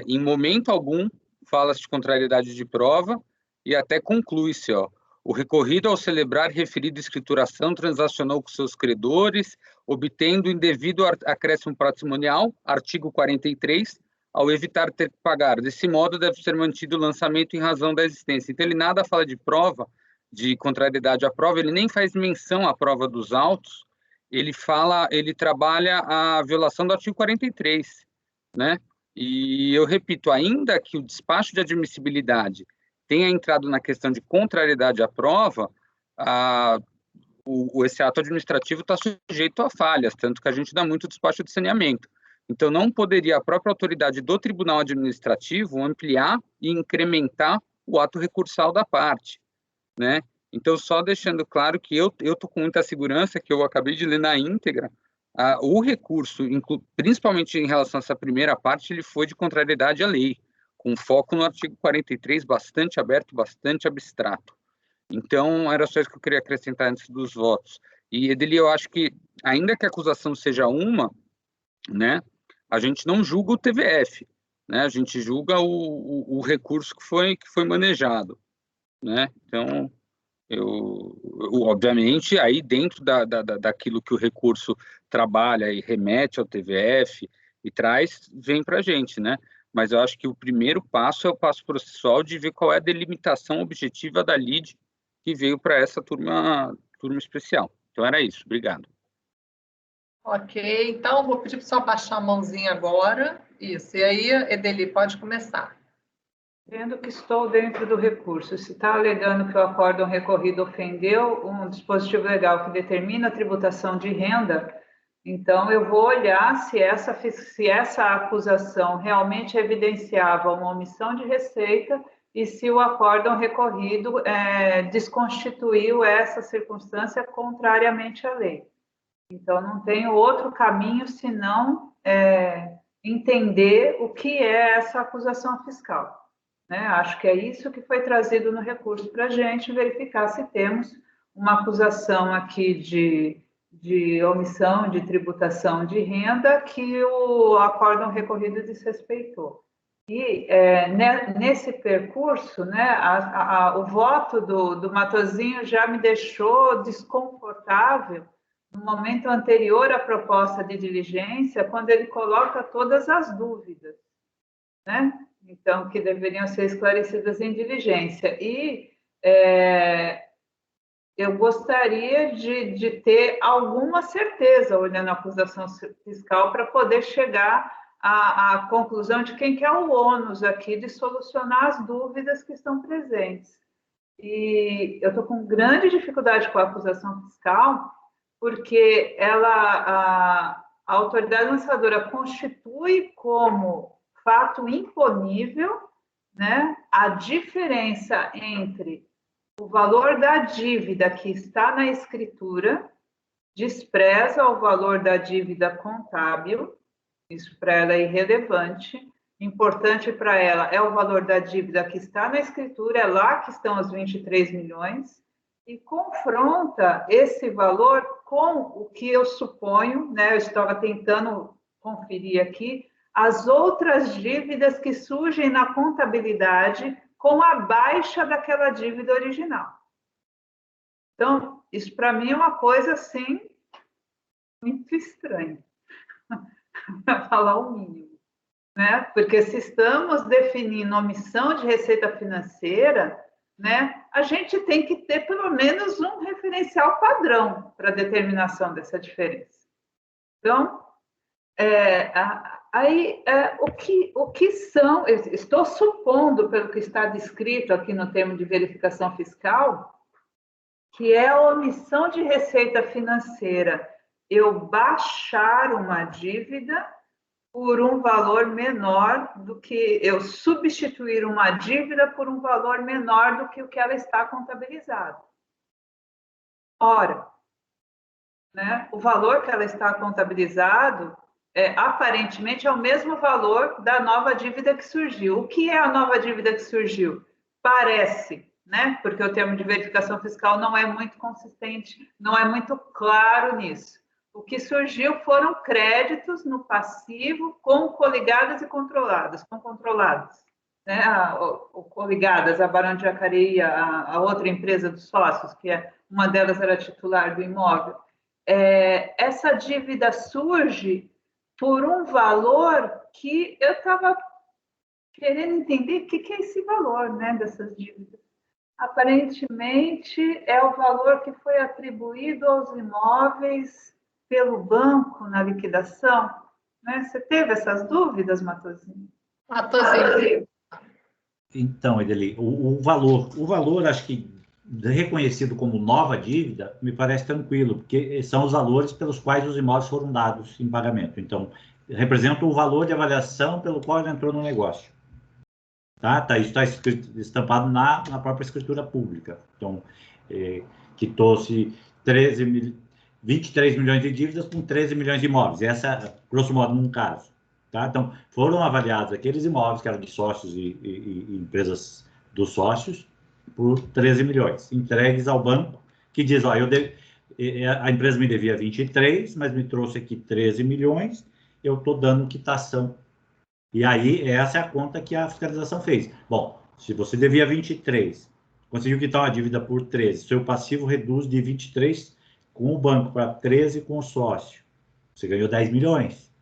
Em momento algum, fala-se de contrariedade de prova e até conclui-se, o recorrido ao celebrar referida escrituração transacionou com seus credores, obtendo indevido acréscimo patrimonial, artigo 43, ao evitar ter que pagar. Desse modo, deve ser mantido o lançamento em razão da existência. Então, ele nada fala de prova, de contrariedade à prova, ele nem faz menção à prova dos autos, ele trabalha a violação do artigo 43, né? E eu repito, ainda que o despacho de admissibilidade tenha entrado na questão de contrariedade à prova, esse ato administrativo está sujeito a falhas, tanto que a gente dá muito despacho de saneamento. Então, não poderia a própria autoridade do Tribunal Administrativo ampliar e incrementar o ato recursal da parte, né? Então, só deixando claro que eu estou com muita segurança, que eu acabei de ler na íntegra, o recurso, principalmente em relação a essa primeira parte, ele foi de contrariedade à lei, com foco no artigo 43, bastante aberto, bastante abstrato. Então, era só isso que eu queria acrescentar antes dos votos. E, Edeli, eu acho que, ainda que a acusação seja uma, né, a gente não julga o TVF, né, a gente julga o recurso que foi manejado, né? Então, obviamente, aí dentro daquilo que o recurso trabalha e remete ao TVF e traz, vem para a gente, né? Mas eu acho que o primeiro passo é o passo processual de ver qual é a delimitação objetiva da lide que veio para essa turma especial. Então, era isso. Obrigado. Ok, então vou pedir para o senhor baixar a mãozinha agora. Isso, e aí, Edeli, pode começar. Vendo que estou dentro do recurso, se está alegando que o acórdão recorrido ofendeu um dispositivo legal que determina a tributação de renda, Então, eu vou olhar se essa acusação realmente evidenciava uma omissão de receita e se o acórdão recorrido desconstituiu essa circunstância contrariamente à lei. Então, não tenho outro caminho senão entender o que é essa acusação fiscal. Né? Acho que é isso que foi trazido no recurso para a gente verificar se temos uma acusação aqui de omissão de tributação de renda que o acórdão recorrido desrespeitou. E nesse percurso, né, o voto do Matosinho já me deixou desconfortável no momento anterior à proposta de diligência, quando ele coloca todas as dúvidas, né? Então, que deveriam ser esclarecidas em diligência. E eu gostaria de ter alguma certeza, olhando a acusação fiscal, para poder chegar à conclusão de quem que é o ônus aqui de solucionar as dúvidas que estão presentes. E eu estou com grande dificuldade com a acusação fiscal, porque a autoridade lançadora constitui como fato imponível, né, a diferença entre o valor da dívida que está na escritura, despreza o valor da dívida contábil, isso para ela é irrelevante. Importante para ela é o valor da dívida que está na escritura, é lá que estão os 23 milhões, e confronta esse valor com o que eu suponho, né, eu estava tentando conferir aqui, as outras dívidas que surgem na contabilidade com a baixa daquela dívida original. Então, isso para mim é uma coisa, assim, muito estranha, para falar o mínimo, né? Porque se estamos definindo omissão de receita financeira, né, a gente tem que ter pelo menos um referencial padrão para a determinação dessa diferença. Então, o que são, eu estou supondo, pelo que está descrito aqui no termo de verificação fiscal, que é a omissão de receita financeira, eu baixar uma dívida por um valor menor do que eu substituir uma dívida por um valor menor do que o que ela está contabilizada. Ora, né, o valor que ela está contabilizado aparentemente é o mesmo valor da nova dívida que surgiu. O que é a nova dívida que surgiu? Parece, né? Porque o termo de verificação fiscal não é muito consistente, não é muito claro nisso. O que surgiu foram créditos no passivo com coligadas e controladas, com controladas. Né? Coligadas, a Barão de Jacareí, a outra empresa dos sócios, que uma delas era titular do imóvel. Essa dívida surge por um valor que eu estava querendo entender o que é esse valor, né, dessas dívidas. Aparentemente, é o valor que foi atribuído aos imóveis pelo banco na liquidação. Né? Você teve essas dúvidas, Matosinho? Matosinho. Então, Edeli, o valor, acho que reconhecido como nova dívida, me parece tranquilo, porque são os valores pelos quais os imóveis foram dados em pagamento. Então, representa o valor de avaliação pelo qual ele entrou no negócio. Isso está estampado na própria escritura pública. Então, quitou-se 23 milhões de dívidas com 13 milhões de imóveis. Essa, grosso modo, num caso. Então, foram avaliados aqueles imóveis que eram de sócios e empresas dos sócios, por 13 milhões, entregues ao banco, que diz, a empresa me devia 23, mas me trouxe aqui 13 milhões, eu estou dando quitação. E aí, essa é a conta que a fiscalização fez. Bom, se você devia 23, conseguiu quitar uma dívida por 13, seu passivo reduz de 23 com o banco para 13 com o sócio. Você ganhou 10 milhões.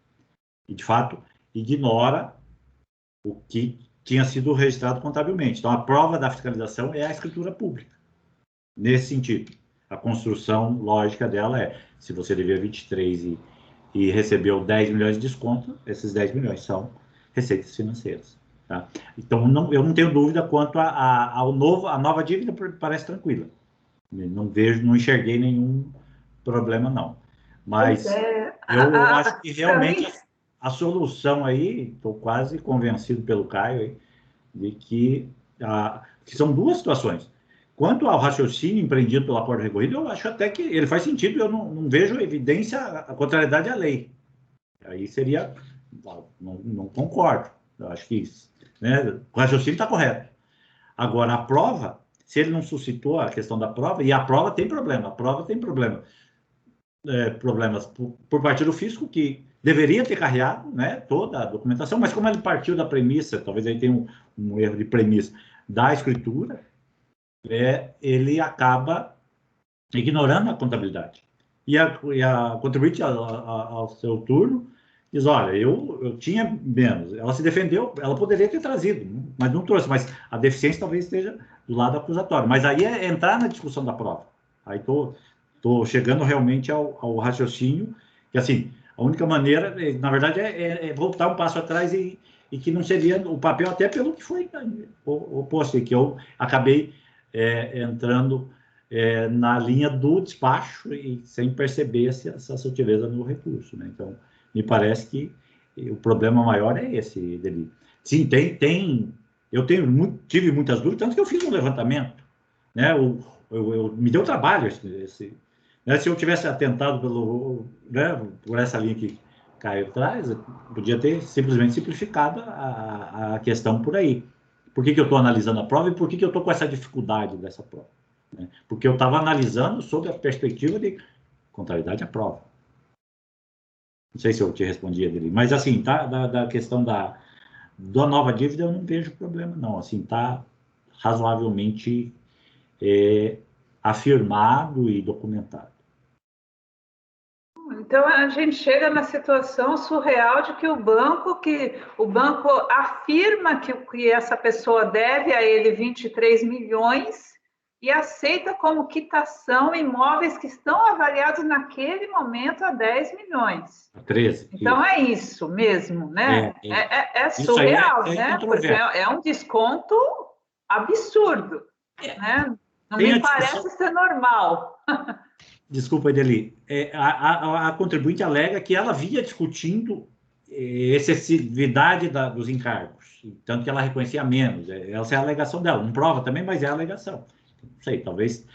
E, de fato, ignora o que tinha sido registrado contabilmente. Então, a prova da fiscalização é a escritura pública. Nesse sentido, a construção lógica dela é, se você devia 23 e recebeu 10 milhões de desconto, esses 10 milhões são receitas financeiras. Tá? Então, eu não tenho dúvida quanto a nova dívida parece tranquila. Não enxerguei nenhum problema, não. Mas eu acho que realmente mim... a solução aí, estou quase convencido pelo Caio aí, de que são duas situações. Quanto ao raciocínio empreendido pelo acordo recorrido, eu acho até que ele faz sentido, eu não vejo evidência a contrariedade à lei. Aí seria... Não concordo. Eu acho que né, o raciocínio está correto. Agora, a prova, se ele não suscitou a questão da prova, e a prova tem problema, problemas por parte do fisco, que deveria ter carreado né, toda a documentação, mas como ele partiu da premissa, talvez aí tenha um erro de premissa, da escritura, ele acaba ignorando a contabilidade. E a contribuinte, ao seu turno, diz, olha, eu tinha menos. Ela se defendeu, ela poderia ter trazido, mas não trouxe. Mas a deficiência talvez esteja do lado acusatório. Mas aí é entrar na discussão da prova. Aí estou chegando realmente ao raciocínio, que assim, a única maneira, na verdade, é voltar um passo atrás e que não seria o papel, até pelo que foi oposto, que eu acabei entrando na linha do despacho e sem perceber essa sutileza no recurso. Né? Então, me parece que o problema maior é esse, Deli. Sim, eu tive muitas dúvidas, tanto que eu fiz um levantamento. Né? Me deu trabalho né? Se eu tivesse atentado por essa linha que Caio traz, eu podia ter simplesmente simplificado a questão por aí. Por que eu estou analisando a prova e por que eu estou com essa dificuldade dessa prova? Né? Porque eu estava analisando sob a perspectiva de contrariedade à prova. Não sei se eu te respondi, Adeli, mas assim, tá, da questão da nova dívida eu não vejo problema, não. Assim, tá razoavelmente afirmado e documentado. Então a gente chega na situação surreal de que o banco afirma que essa pessoa deve a ele 23 milhões e aceita como quitação imóveis que estão avaliados naquele momento a 10 milhões. 13. Então é isso mesmo, né? É surreal, né? Porque é um desconto absurdo, né? Não me parece ser normal. Desculpa, Adeli. A contribuinte alega que ela via discutindo excessividade dos encargos, tanto que ela reconhecia menos. Essa é a alegação dela. Não prova também, mas é a alegação. Não sei, talvez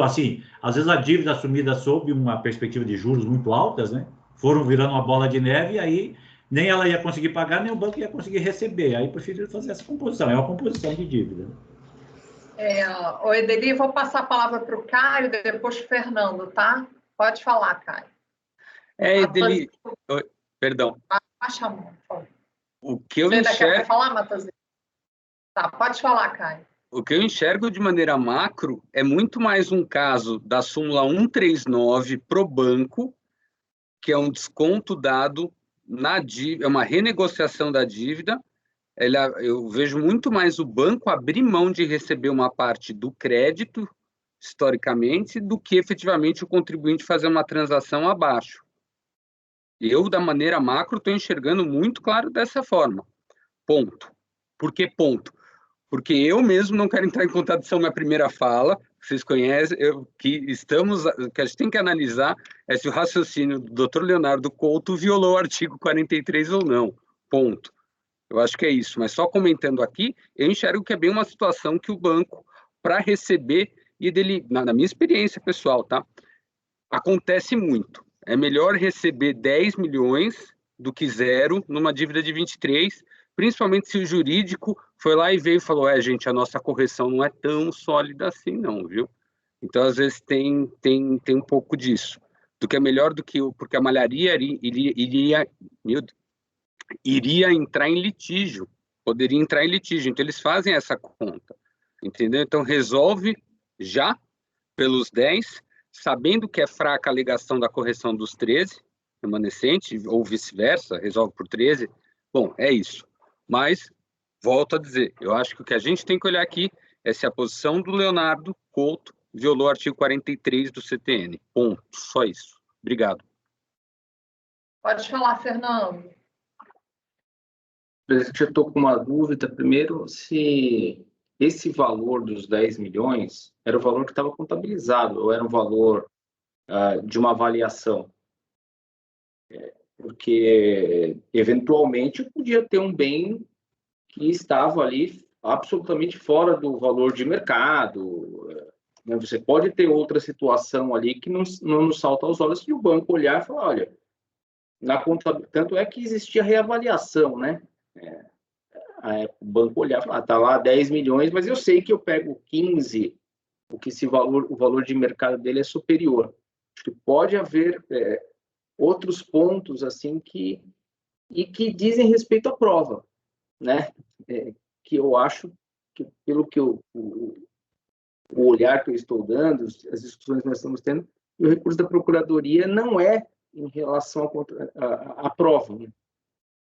assim, às vezes a dívida assumida sob uma perspectiva de juros muito altas, né, foram virando uma bola de neve e aí nem ela ia conseguir pagar, nem o banco ia conseguir receber. Aí preferiram fazer essa composição. É uma composição de dívida. O Edeli, vou passar a palavra para o Caio, depois o Fernando, tá? Pode falar, Caio. Edeli, perdão. Baixa a mão, por favor. O que eu Você ainda enxergo... quer falar, Matosinho? Tá, pode falar, Caio. O que eu enxergo de maneira macro é muito mais um caso da súmula 139 para o banco, que é um desconto dado na dívida, é uma renegociação da dívida. Eu vejo muito mais o banco abrir mão de receber uma parte do crédito, historicamente, do que efetivamente o contribuinte fazer uma transação abaixo. Eu, da maneira macro, estou enxergando muito claro dessa forma. Ponto. Por que ponto? Porque eu mesmo não quero entrar em contradição na primeira fala, vocês conhecem, que a gente tem que analisar é se o raciocínio do Dr. Leonardo Couto violou o artigo 43 ou não. Ponto. Eu acho que é isso, mas só comentando aqui, eu enxergo que é bem uma situação que o banco, para receber, e na minha experiência pessoal, tá? Acontece muito. É melhor receber 10 milhões do que zero numa dívida de 23, principalmente se o jurídico foi lá e veio e falou, gente, a nossa correção não é tão sólida assim não, viu? Então, às vezes, tem um pouco disso. Do que é melhor do que... Porque a malharia iria entrar em litígio, poderia entrar em litígio, então eles fazem essa conta, entendeu? Então resolve já pelos 10, sabendo que é fraca a alegação da correção dos 13 remanescente, ou vice-versa, resolve por 13, bom, é isso. Mas, volto a dizer, eu acho que o que a gente tem que olhar aqui é se a posição do Leonardo Couto violou o artigo 43 do CTN, ponto, só isso. Obrigado. Pode falar, Fernando. Presidente, eu estou com uma dúvida. Primeiro, se esse valor dos 10 milhões era o valor que estava contabilizado, ou era um valor de uma avaliação? Porque, eventualmente, podia ter um bem que estava ali absolutamente fora do valor de mercado, né? Você pode ter outra situação ali que não nos salta aos olhos, que o banco olhar e falar, olha, tanto é que existia reavaliação, né? O banco olhar e falar, tá lá 10 milhões, mas eu sei que eu pego 15, porque o valor de mercado dele é superior. Acho que pode haver outros pontos assim que dizem respeito à prova, né? Que eu acho que, pelo que o olhar que eu estou dando, as discussões que nós estamos tendo, o recurso da Procuradoria não é em relação à prova, né?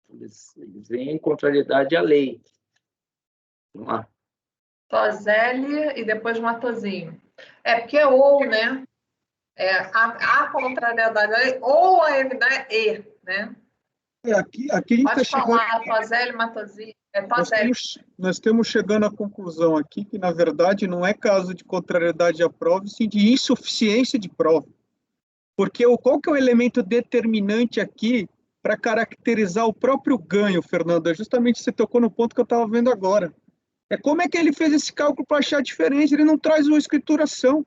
Eles veem em contrariedade à lei. Vamos lá. Tozelli e depois Matosinho. Porque é ou, né? A contrariedade à lei ou a evidência e, né? Aqui a gente Pode está falar, Tozelli, Matosinho. Nós estamos chegando à conclusão aqui que, na verdade, não é caso de contrariedade à prova, sim de insuficiência de prova. Porque qual que é o elemento determinante aqui para caracterizar o próprio ganho, Fernanda? Justamente você tocou no ponto que eu estava vendo agora. Como é que ele fez esse cálculo para achar a diferença? Ele não traz uma escrituração,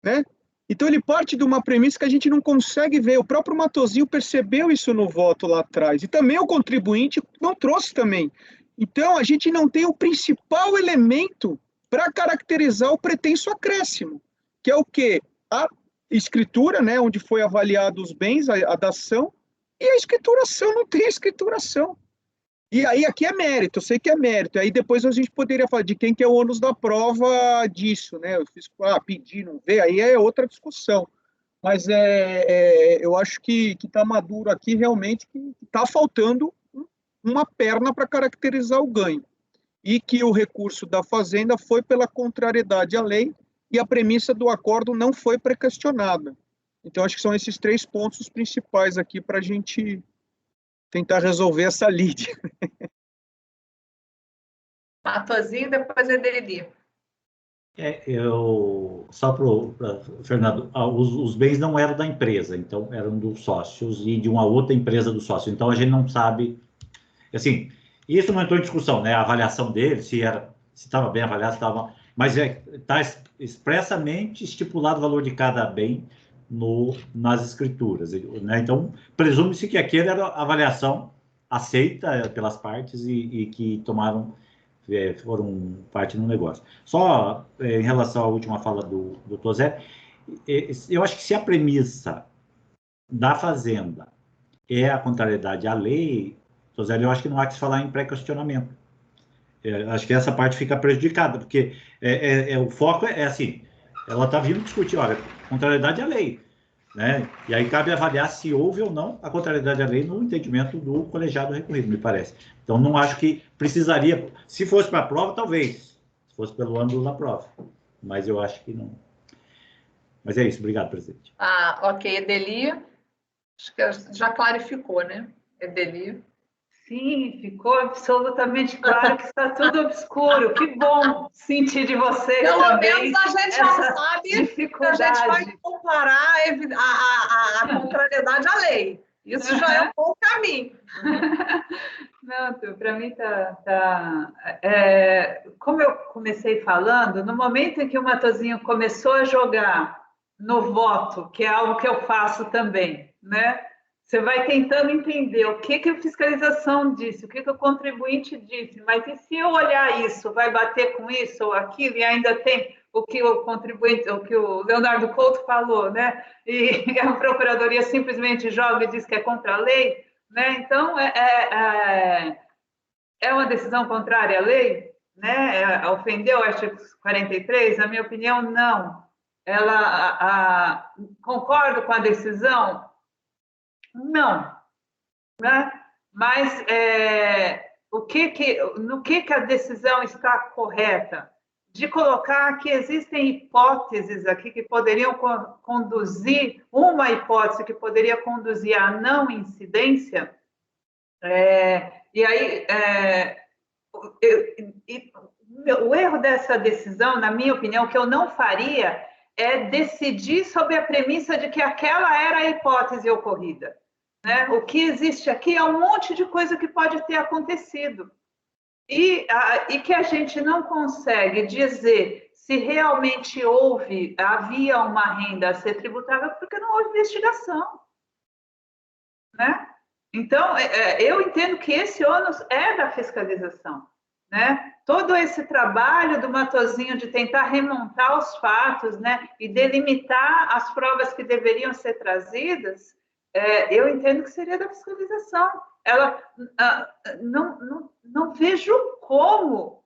né? Então ele parte de uma premissa que a gente não consegue ver. O próprio Matosinho percebeu isso no voto lá atrás. E também o contribuinte não trouxe também. Então a gente não tem o principal elemento para caracterizar o pretenso acréscimo, que é o quê? A escritura, né, onde foi avaliado os bens, a dação, e a escrituração, não tem escrituração. E aí aqui é mérito, eu sei que é mérito. Aí depois a gente poderia falar de quem que é o ônus da prova disso, né? Eu fiz, pedir, não ver, aí é outra discussão. Mas eu acho que está maduro aqui realmente que está faltando uma perna para caracterizar o ganho. E que o recurso da Fazenda foi pela contrariedade à lei e a premissa do acordo não foi pré-questionada. Então, acho que são esses 3 pontos principais aqui para a gente tentar resolver essa lide. Matosinho, depois Edeli. Só para Fernando, os bens não eram da empresa, então eram dos sócios e de uma outra empresa do sócio. Então a gente não sabe, assim, isso não entrou em discussão, né? A avaliação dele, se estava bem avaliado, se estava, mas está expressamente estipulado o valor de cada bem nas escrituras, né? Então presume-se que aquele era a avaliação aceita pelas partes e que foram parte no negócio. Só em relação à última fala do Tozelli, eu acho que se a premissa da Fazenda é a contrariedade à lei, Tozelli, eu acho que não há que se falar em pré-questionamento. Acho que essa parte fica prejudicada, porque o foco é assim, ela está vindo discutir, olha, contrariedade à lei, né? E aí cabe avaliar se houve ou não a contrariedade à lei no entendimento do colegiado recorrido, me parece. Então, não acho que precisaria, se fosse para a prova, talvez, se fosse pelo ângulo da prova, mas eu acho que não. Mas é isso, obrigado, presidente. Ok, Edeli, acho que já clarificou, né, Edeli? Sim, ficou absolutamente claro que está tudo obscuro. Que bom sentir de vocês Pelo também. menos a gente já sabe que a gente vai comparar a contrariedade à lei. Isso já é um bom caminho. Não, para mim como eu comecei falando, no momento em que o Matosinho começou a jogar no voto, que é algo que eu faço também, né? Você vai tentando entender o que a fiscalização disse, o que o contribuinte disse, mas e se eu olhar isso, vai bater com isso ou aquilo, e ainda tem o que o contribuinte, o que o Leonardo Couto falou, né? E a Procuradoria simplesmente joga e diz que é contra a lei, né? Então, é uma decisão contrária à lei, né? Ofendeu o artigo 43? Na minha opinião, não. Concordo com a decisão? Não, né? Mas no que a decisão está correta? De colocar que existem hipóteses aqui que poderiam conduzir, uma hipótese que poderia conduzir à não incidência, e aí o erro dessa decisão, na minha opinião, que eu não faria é decidir sobre a premissa de que aquela era a hipótese ocorrida. né? O que existe aqui é um monte de coisa que pode ter acontecido. E que a gente não consegue dizer se realmente havia uma renda a ser tributável, porque não houve investigação, né? Então, eu entendo que esse ônus é da fiscalização, né? Todo esse trabalho do Matosinho de tentar remontar os fatos, né, e delimitar as provas que deveriam ser trazidas, eu entendo que seria da fiscalização. Ela não vejo como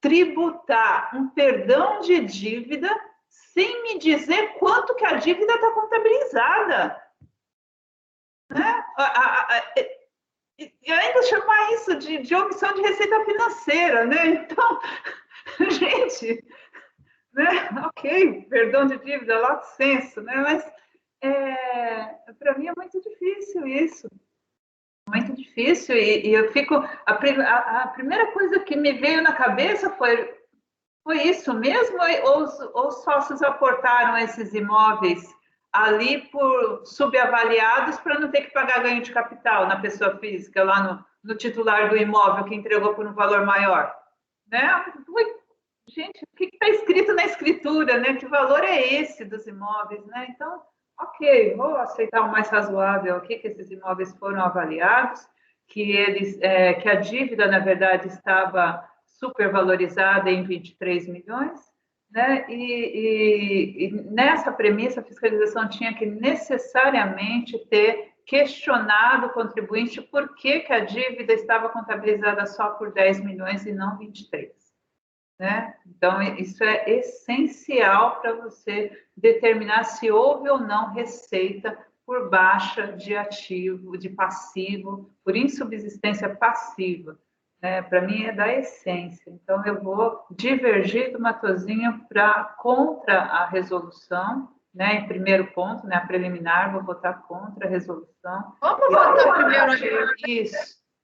tributar um perdão de dívida sem me dizer quanto que a dívida está contabilizada, né? E ainda chamar isso de omissão de receita financeira, né? Então, gente, né? Ok, perdão de dívida, lato sensu, né? Mas para mim é muito difícil isso. Muito difícil, e eu fico... A primeira coisa que me veio na cabeça foi isso mesmo, ou os sócios aportaram esses imóveis ali por subavaliados para não ter que pagar ganho de capital na pessoa física, lá no titular do imóvel que entregou por um valor maior, né? Gente, o que está escrito na escritura, né? Que valor é esse dos imóveis, né? Então, ok, vou aceitar o mais razoável aqui, que esses imóveis foram avaliados, que a dívida, na verdade, estava supervalorizada em 23 milhões, né? E nessa premissa, a fiscalização tinha que necessariamente ter questionado o contribuinte por que a dívida estava contabilizada só por 10 milhões e não 23. Né? Então, isso é essencial para você determinar se houve ou não receita por baixa de ativo, de passivo, por insubsistência passiva. Para mim é da essência. Então, eu vou divergir do Matosinho contra a resolução, né? Em primeiro ponto, né? A preliminar, vou votar contra a resolução. Vamos votar primeiro.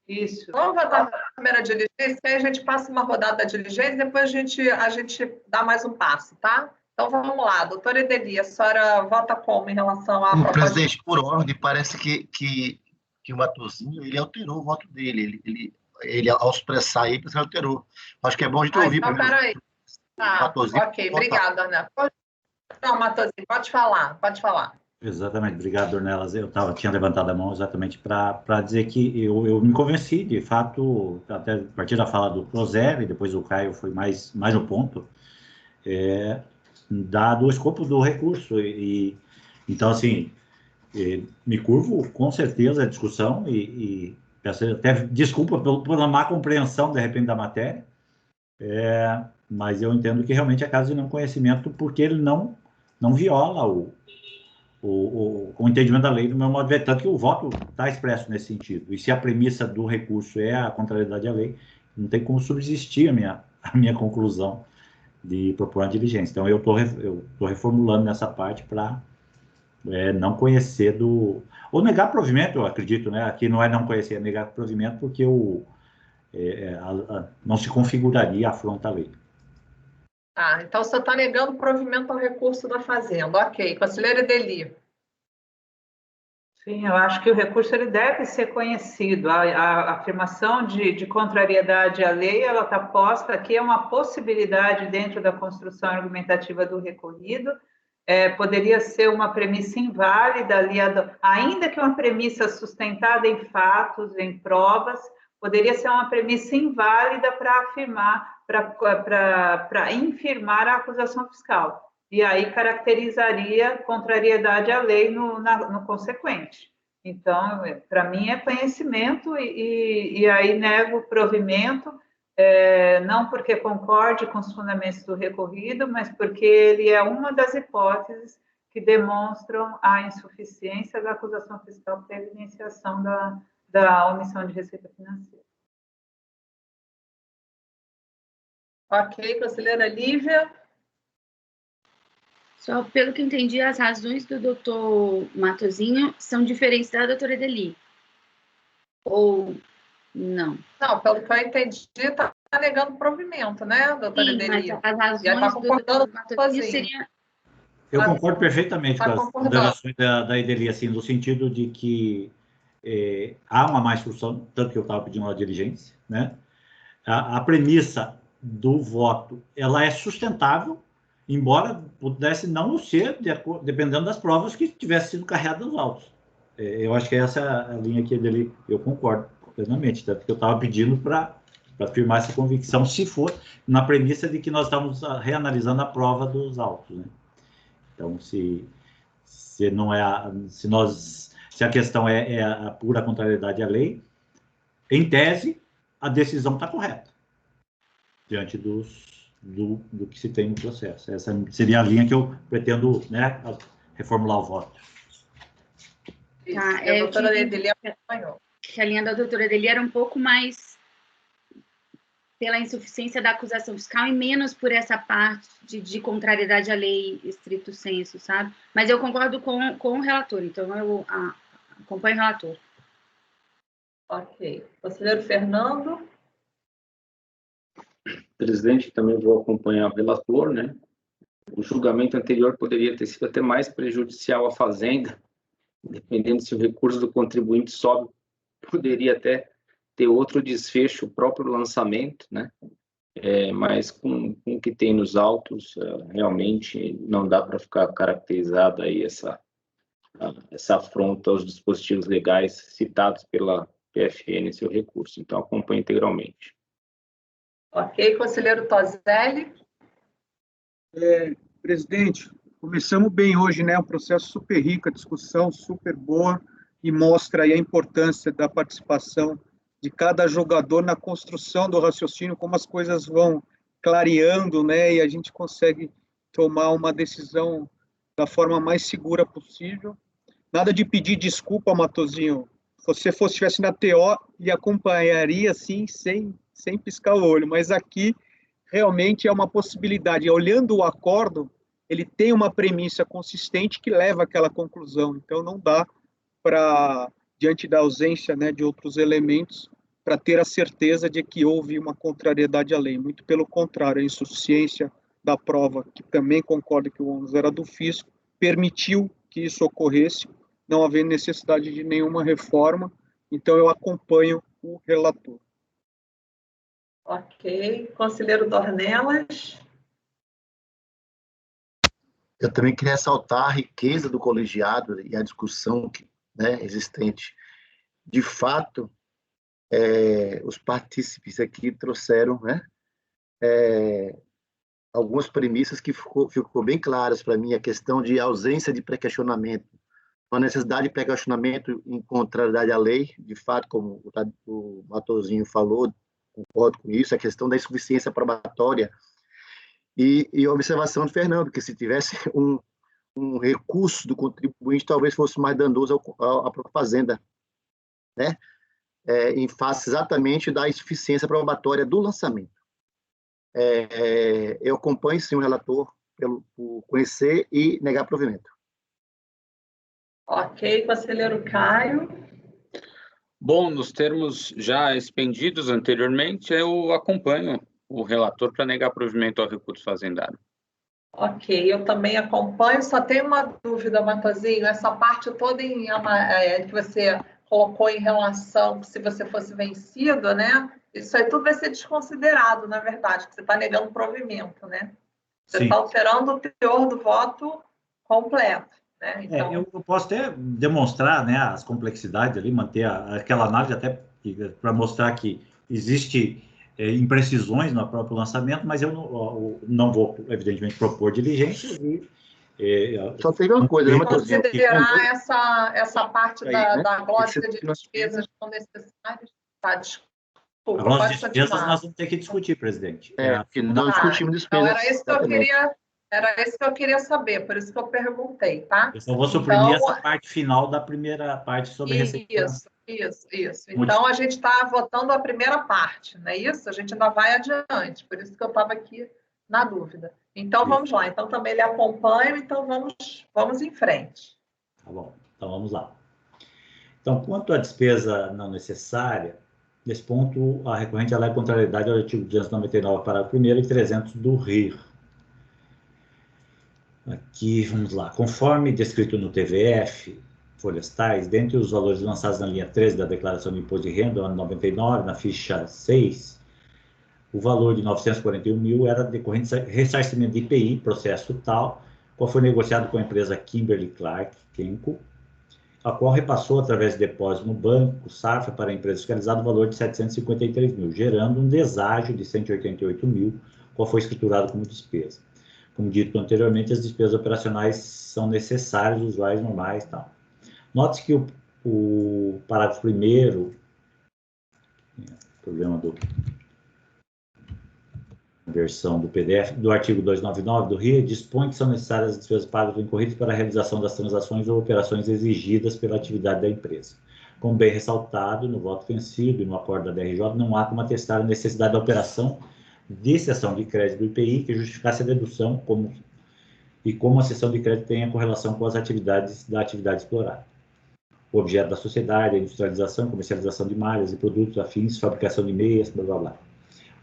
Isso. Vamos votar na primeira diligência, aí a gente passa uma rodada da diligência, depois a gente dá mais um passo, tá? Então, vamos lá. Doutora Ideli, a senhora vota como em relação à proposta? Presidente, por ordem, parece que o Matosinho, ele alterou o voto dele. Ele ao expressar aí, ele alterou. Acho que é bom a gente ouvir então, primeiro. Peraí. Ok, obrigada, Ornella. Não, Matosinho, pode falar. Exatamente, obrigado, Ornelas. Eu tinha levantado a mão exatamente para dizer que eu me convenci, de fato, até a partir da fala do Prozer, e depois o Caio foi mais no ponto, dado o escopo do recurso. Então, assim, me curvo com certeza a discussão e peço até desculpa pela má compreensão, de repente, da matéria, mas eu entendo que realmente é caso de não conhecimento, porque ele não viola o entendimento da lei do meu modo de ver, tanto que o voto está expresso nesse sentido. E se a premissa do recurso é a contrariedade à lei, não tem como subsistir a minha conclusão de propor uma diligência. Então, eu estou reformulando nessa parte para não conhecer ou negar provimento, eu acredito, né? Aqui não é não conhecer, é negar provimento, porque não se configuraria afronta a lei. Então você está negando provimento ao recurso da Fazenda. Ok. Conselheira Ideli. Sim, eu acho que o recurso ele deve ser conhecido. A afirmação de contrariedade à lei, ela está posta aqui, é uma possibilidade dentro da construção argumentativa do recorrido. Poderia ser uma premissa inválida, ainda que uma premissa sustentada em fatos, em provas, poderia ser uma premissa inválida para afirmar, para infirmar a acusação fiscal. E aí caracterizaria contrariedade à lei no consequente. Então, para mim é conhecimento e aí nego o provimento, não porque concorde com os fundamentos do recorrido, mas porque ele é uma das hipóteses que demonstram a insuficiência da acusação fiscal para evidenciação da omissão de receita financeira. Ok, conselheira Lívia. Só pelo que eu entendi, as razões do doutor Matosinho são diferentes da doutora Ideli. Ou não? Não, pelo que eu entendi, está negando provimento, né, doutora Ideli? Mas as razões do doutor Matosinho seriam... Eu concordo perfeitamente com as ponderações da Ideli, assim, no sentido de que há uma má instrução, tanto que eu estava pedindo uma diligência, né? A premissa do voto, ela é sustentável, embora pudesse não ser, dependendo das provas que tivessem sido carregadas nos autos. Eu acho que essa é a linha que dele, eu concordo plenamente, tanto que eu estava pedindo para afirmar essa convicção, se for na premissa de que nós estamos reanalisando a prova dos autos, né? Então, se não é se a questão é a pura contrariedade à lei, em tese, a decisão está correta, diante do que se tem no processo. Essa seria a linha que eu pretendo, né, reformular o voto. Tá, a doutora Edeli acompanhou. A linha da doutora Edeli era um pouco mais pela insuficiência da acusação fiscal e menos por essa parte de contrariedade à lei estrito sensu, sabe? Mas eu concordo com o relator, então eu acompanho o relator. Ok. Conselheiro Fernando? Presidente, também vou acompanhar o relator, né? O julgamento anterior poderia ter sido até mais prejudicial à Fazenda, dependendo se o recurso do contribuinte sobe, poderia até ter outro desfecho, o próprio lançamento, né? Mas com o que tem nos autos, realmente não dá para ficar caracterizada aí essa afronta aos dispositivos legais citados pela PFN em seu recurso. Então, acompanho integralmente. Ok. Conselheiro Toselli? Presidente, começamos bem hoje, né? Um processo super rico, a discussão super boa e mostra aí a importância da participação de cada jogador na construção do raciocínio, como as coisas vão clareando, né? E a gente consegue tomar uma decisão da forma mais segura possível. Nada de pedir desculpa, Matosinho. Se você estivesse na TO, e acompanharia assim, sem piscar o olho. Mas aqui, realmente, é uma possibilidade. Olhando o acordo, ele tem uma premissa consistente que leva àquela conclusão. Então, não dá para, diante da ausência, né, de outros elementos, para ter a certeza de que houve uma contrariedade à lei. Muito pelo contrário, a insuficiência da prova, que também concorda que o ônus era do fisco, permitiu que isso ocorresse, não havendo necessidade de nenhuma reforma. Então, eu acompanho o relator. Ok. Conselheiro Dornelas? Eu também queria ressaltar a riqueza do colegiado e a discussão existente. De fato, os partícipes aqui trouxeram, algumas premissas que ficou bem claras para mim, a questão de ausência de pré-questionamento, a necessidade de pré-questionamento em contrariedade à lei, de fato, como o Matosinho falou, concordo com isso, a questão da insuficiência probatória e a observação de Fernando, que se tivesse um recurso do contribuinte, talvez fosse mais danoso à própria Fazenda, né? Em face exatamente da insuficiência probatória do lançamento. Eu acompanho, sim, o relator por conhecer e negar provimento. Ok. Conselheiro Caio? Bom, nos termos já expendidos anteriormente, eu acompanho o relator para negar provimento ao recurso fazendário. Ok, eu também acompanho, só tenho uma dúvida, Matosinho, essa parte toda que você colocou em relação, se você fosse vencido, né? Isso aí tudo vai ser desconsiderado, na verdade, que você está negando provimento, né? Você está alterando o teor do voto completo, né? Então... eu posso até demonstrar, né, as complexidades ali, manter aquela análise até para mostrar que existe imprecisões no próprio lançamento, mas eu não vou, evidentemente, propor diligências e... Só tem uma coisa, né, considerar essa parte da glosa de despesas não necessárias. Tá, desculpa, a glosa de despesas nós vamos ter que discutir, presidente. Porque nós discutimos despesas. Então, era isso que eu queria saber, por isso que eu perguntei, tá? Eu só vou suprimir essa parte final da primeira parte sobre receita. Isso. Então, a gente está votando a primeira parte, não é isso? A gente ainda vai adiante, por isso que eu estava aqui na dúvida. Então, vamos lá. Então, também ele acompanha, então vamos em frente. Tá bom, então vamos lá. Então, quanto à despesa não necessária, nesse ponto, a recorrente é contrariedade ao artigo 299, parágrafo 1º e 300 do RIR. Aqui, vamos lá. Conforme descrito no TVF, folhas tais, dentre os valores lançados na linha 13 da Declaração de Imposto de Renda, ano 99, na ficha 6, o valor de 941 mil era decorrente de ressarcimento de IPI, processo tal, qual foi negociado com a empresa Kimberly-Clark, Kenco, a qual repassou, através de depósito no banco, Safra, para a empresa fiscalizada, o valor de 753 mil, gerando um deságio de 188 mil, qual foi escriturado como despesa. Como dito anteriormente, as despesas operacionais são necessárias, usuais, normais e tal. Note-se que o parágrafo 1º, problema do versão do PDF, do artigo 299 do RIA, dispõe que são necessárias as despesas pagas ou incorridas para a realização das transações ou operações exigidas pela atividade da empresa. Como bem ressaltado, no voto vencido e no acordo da DRJ, não há como atestar a necessidade da operação de cessão de crédito do IPI que justificasse a dedução como a cessão de crédito tenha correlação com as atividades da atividade explorada. O objeto da sociedade, a industrialização, comercialização de malhas e produtos afins, fabricação de meias, blá, blá, blá.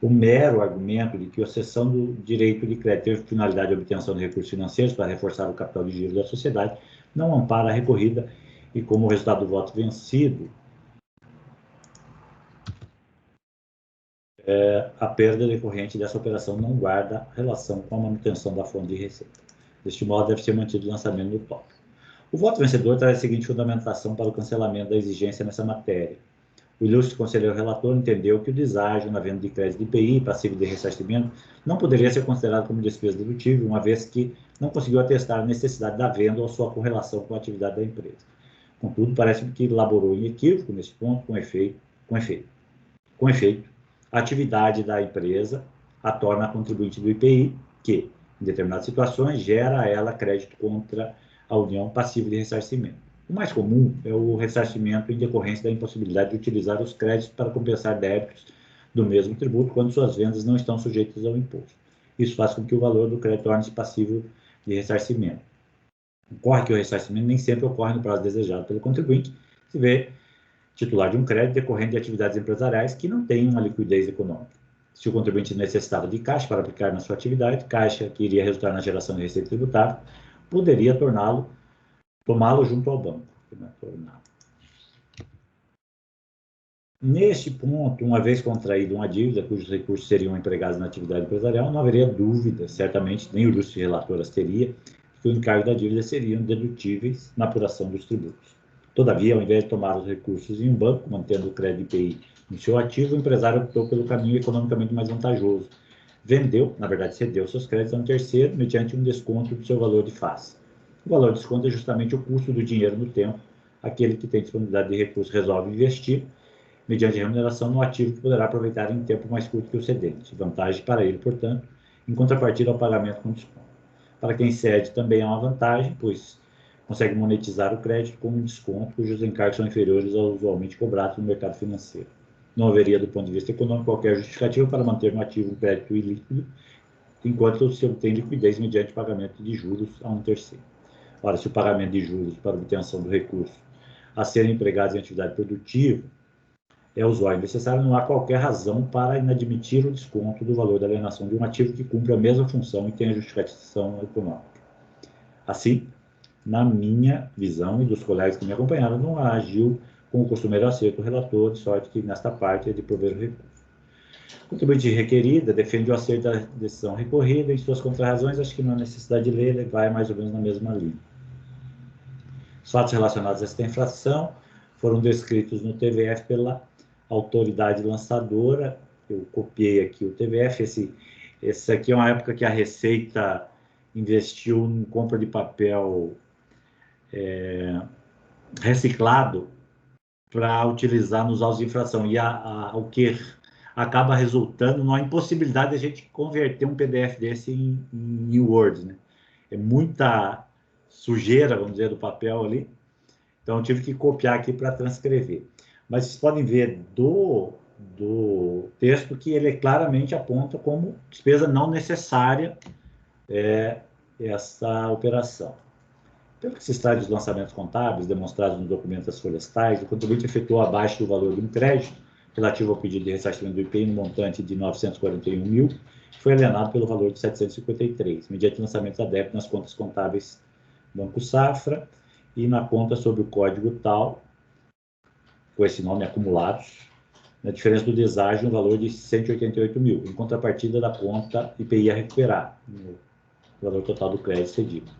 O mero argumento de que a cessão do direito de crédito teve finalidade de obtenção de recursos financeiros para reforçar o capital de giro da sociedade não ampara a recorrida e, como resultado do voto vencido, a perda decorrente dessa operação não guarda relação com a manutenção da fonte de receita. Deste modo, deve ser mantido o lançamento do tópico. O voto vencedor traz a seguinte fundamentação para o cancelamento da exigência nessa matéria. O ilustre conselheiro relator entendeu que o deságio na venda de crédito de IPI passivo de ressarcimento não poderia ser considerado como despesa dedutível, uma vez que não conseguiu atestar a necessidade da venda ou sua correlação com a atividade da empresa. Contudo, parece-me que elaborou em equívoco nesse ponto, com efeito, a atividade da empresa a torna contribuinte do IPI, que, em determinadas situações, gera a ela crédito contra a União passivo de ressarcimento. O mais comum é o ressarcimento em decorrência da impossibilidade de utilizar os créditos para compensar débitos do mesmo tributo quando suas vendas não estão sujeitas ao imposto. Isso faz com que o valor do crédito torne-se passível de ressarcimento. Ocorre que o ressarcimento nem sempre ocorre no prazo desejado pelo contribuinte, se vê titular de um crédito decorrente de atividades empresariais que não têm uma liquidez econômica. Se o contribuinte necessitava de caixa para aplicar na sua atividade, caixa que iria resultar na geração de receita tributável, poderia tomá-lo junto ao banco. Neste ponto, uma vez contraída uma dívida cujos recursos seriam empregados na atividade empresarial, não haveria dúvida, certamente, nem o ilustre relator as teria, que o encargo da dívida seriam dedutíveis na apuração dos tributos. Todavia, ao invés de tomar os recursos em um banco, mantendo o crédito IPI no seu ativo, o empresário optou pelo caminho economicamente mais vantajoso. Vendeu, na verdade, cedeu seus créditos a um terceiro, mediante um desconto do seu valor de face. O valor de desconto é justamente o custo do dinheiro no tempo. Aquele que tem disponibilidade de recursos resolve investir, mediante remuneração, no ativo que poderá aproveitar em tempo mais curto que o cedente. Vantagem para ele, portanto, em contrapartida ao pagamento com desconto. Para quem cede também há uma vantagem, pois consegue monetizar o crédito com um desconto cujos encargos são inferiores aos usualmente cobrados no mercado financeiro. Não haveria, do ponto de vista econômico, qualquer justificativa para manter no ativo um crédito ilíquido, enquanto se obtém liquidez mediante pagamento de juros a um terceiro. Ora, se o pagamento de juros para obtenção do recurso a serem empregados em atividade produtiva é usual e necessário, não há qualquer razão para inadmitir o desconto do valor da alienação de um ativo que cumpre a mesma função e tenha justificação econômica. Assim, na minha visão e dos colegas que me acompanharam, não agiu com o costumeiro acerto o relator, de sorte que nesta parte é de prover o recurso. O contribuinte requerida defende o acerto da decisão recorrida em suas contrarrazões, acho que não há necessidade de ler, ele vai mais ou menos na mesma linha. Os fatos relacionados a esta infração foram descritos no TVF pela autoridade lançadora. Eu copiei aqui o TVF. Esse aqui é uma época que a Receita investiu em compra de papel reciclado para utilizar nos autos de infração. E o que acaba resultando numa impossibilidade de a gente converter um PDF desse em Word, né? É muita sujeira, vamos dizer, do papel ali. Então, eu tive que copiar aqui para transcrever. Mas vocês podem ver do texto que ele claramente aponta como despesa não necessária essa operação. Pelo que se extrai dos lançamentos contábeis demonstrados no documento das folhas tais, o contribuinte efetuou abaixo do valor de um crédito relativo ao pedido de ressarcimento do IPI no montante de 941 mil, que foi alienado pelo valor de 753, mediante lançamento da débito nas contas contábeis Banco Safra e na conta sobre o código tal, com esse nome acumulados, na diferença do deságio no valor de 188 mil, em contrapartida da conta IPI a recuperar, no valor total do crédito cedido.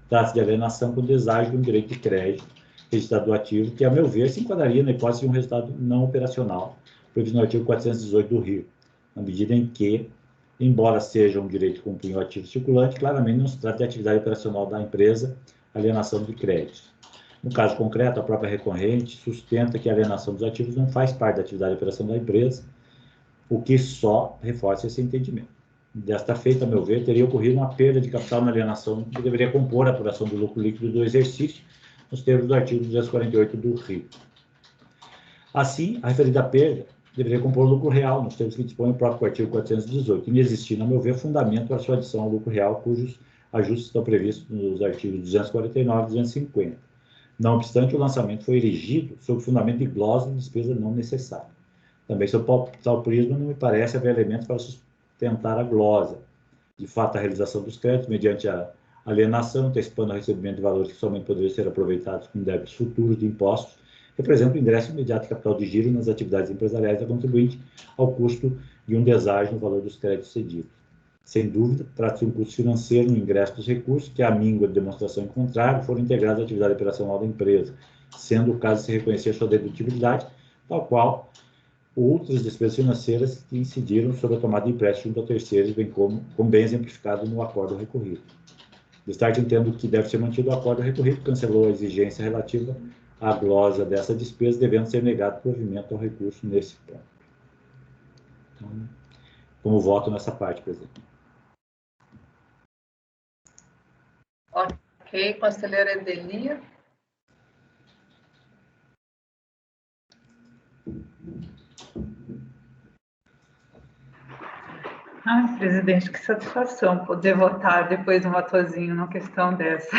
Trata-se de alienação com deságio de um direito de crédito registrado do ativo, que, a meu ver, se enquadraria na hipótese de um resultado não operacional, previsto no artigo 418 do RIO, na medida em que, embora seja um direito que compõe o ativo circulante, claramente não se trata de atividade operacional da empresa, alienação de créditos. No caso concreto, a própria recorrente sustenta que a alienação dos ativos não faz parte da atividade operacional da empresa, o que só reforça esse entendimento. Desta feita, a meu ver, teria ocorrido uma perda de capital na alienação que deveria compor a apuração do lucro líquido do exercício, nos termos do artigo 248 do RIO. Assim, a referida perda deveria compor o lucro real, nos termos que dispõe o próprio artigo 418, inexistindo, a meu ver, fundamento para sua adição ao lucro real, cujos ajustes estão previstos nos artigos 249 e 250. Não obstante, o lançamento foi erigido sob o fundamento de glosa de despesa não necessária. Também, sob tal prisma, não me parece haver elementos para sustentar a glosa. De fato, a realização dos créditos, mediante a alienação, antecipando o recebimento de valores que somente poderiam ser aproveitados com débitos futuros de impostos, representa o ingresso imediato de capital de giro nas atividades empresariais da contribuinte ao custo de um deságio no valor dos créditos cedidos. Sem dúvida, trata-se de um custo financeiro no ingresso dos recursos que, à míngua de demonstração em contrário, foram integrados à atividade operacional da empresa, sendo o caso de se reconhecer sua dedutibilidade, tal qual outras despesas financeiras que incidiram sobre a tomada de empréstimo junto a terceiros, bem como bem exemplificado no acordo recorrido. Destaque, entendo que deve ser mantido o acordo recorrido, cancelou a exigência relativa à glosa dessa despesa, devendo ser negado provimento ao recurso nesse ponto. Então, como voto nessa parte, presidente. Ok, conselheira Edeli. Ai, presidente, que satisfação poder votar depois de um atozinho numa questão dessa.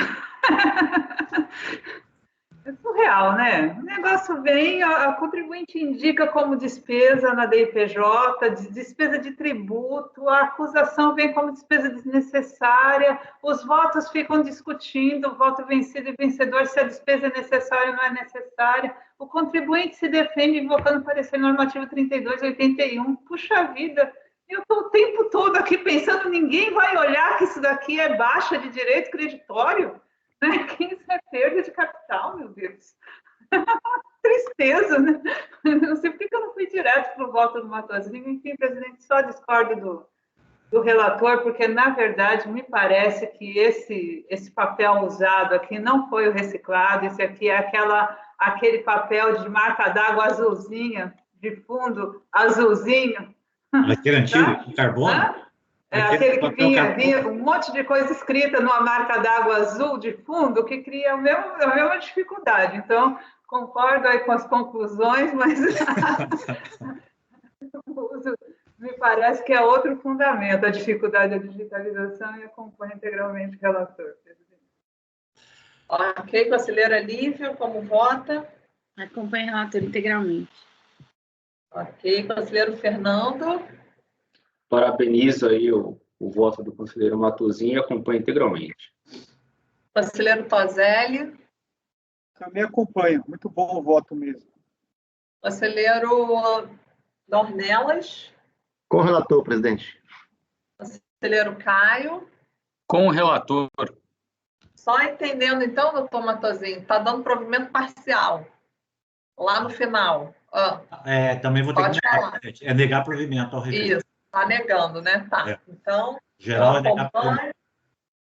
É surreal, né? O negócio vem, a contribuinte indica como despesa na DIPJ, despesa de tributo, a acusação vem como despesa desnecessária, os votos ficam discutindo, voto vencido e vencedor, se a despesa é necessária ou não é necessária. O contribuinte se defende invocando o parecer normativo 3281. Puxa vida! Eu estou o tempo todo aqui pensando, ninguém vai olhar que isso daqui é baixa de direito creditório, né? Que isso é perda de capital, meu Deus. Tristeza, né? Não sei por que eu não fui direto para o voto do Matosinho. Enfim, presidente, só discordo do relator, porque, na verdade, me parece que esse papel usado aqui não foi o reciclado, esse aqui é aquele papel de marca d'água azulzinha, de fundo azulzinho. Aquele antigo, de carbono? É aquele que vinha um monte de coisa escrita numa marca d'água azul de fundo, que cria a mesma dificuldade. Então, concordo aí com as conclusões, mas me parece que é outro fundamento, a dificuldade da digitalização, e acompanho integralmente o relator, presidente. Ok, conselheira Lívia, como vota? Acompanho o relator integralmente. Ok, conselheiro Fernando. Parabenizo aí o voto do conselheiro Matosinho e acompanho integralmente. Conselheiro Toselli. Também acompanho. Muito bom o voto mesmo. Conselheiro Dornelas. Com o relator, presidente. Conselheiro Caio. Com o relator. Só entendendo, então, doutor Matosinho, está dando provimento parcial. Lá no final. Também vou ter Pode que negar. É negar provimento ao recurso. Isso, está negando, né? Tá. É. Então, geral é negar provimento.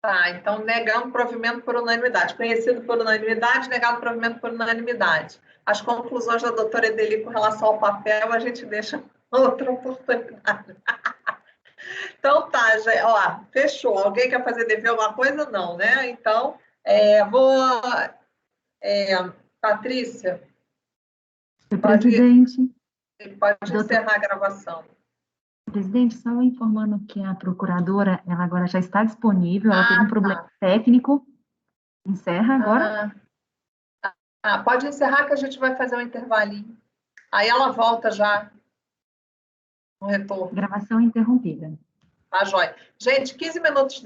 Tá, então negando provimento por unanimidade. Conhecido por unanimidade, negado provimento por unanimidade. As conclusões da doutora Edeli com relação ao papel, a gente deixa outra oportunidade. Então tá, fechou. Alguém quer fazer dever alguma coisa? Não, né? Então, Patrícia. Presidente. Pode encerrar a gravação. Presidente, só informando que a procuradora, ela agora já está disponível, ela teve um problema técnico. Encerra agora? Pode encerrar que a gente vai fazer um intervalinho. Aí ela volta já no retorno. Gravação interrompida. Tá, joia. Gente, 15 minutos,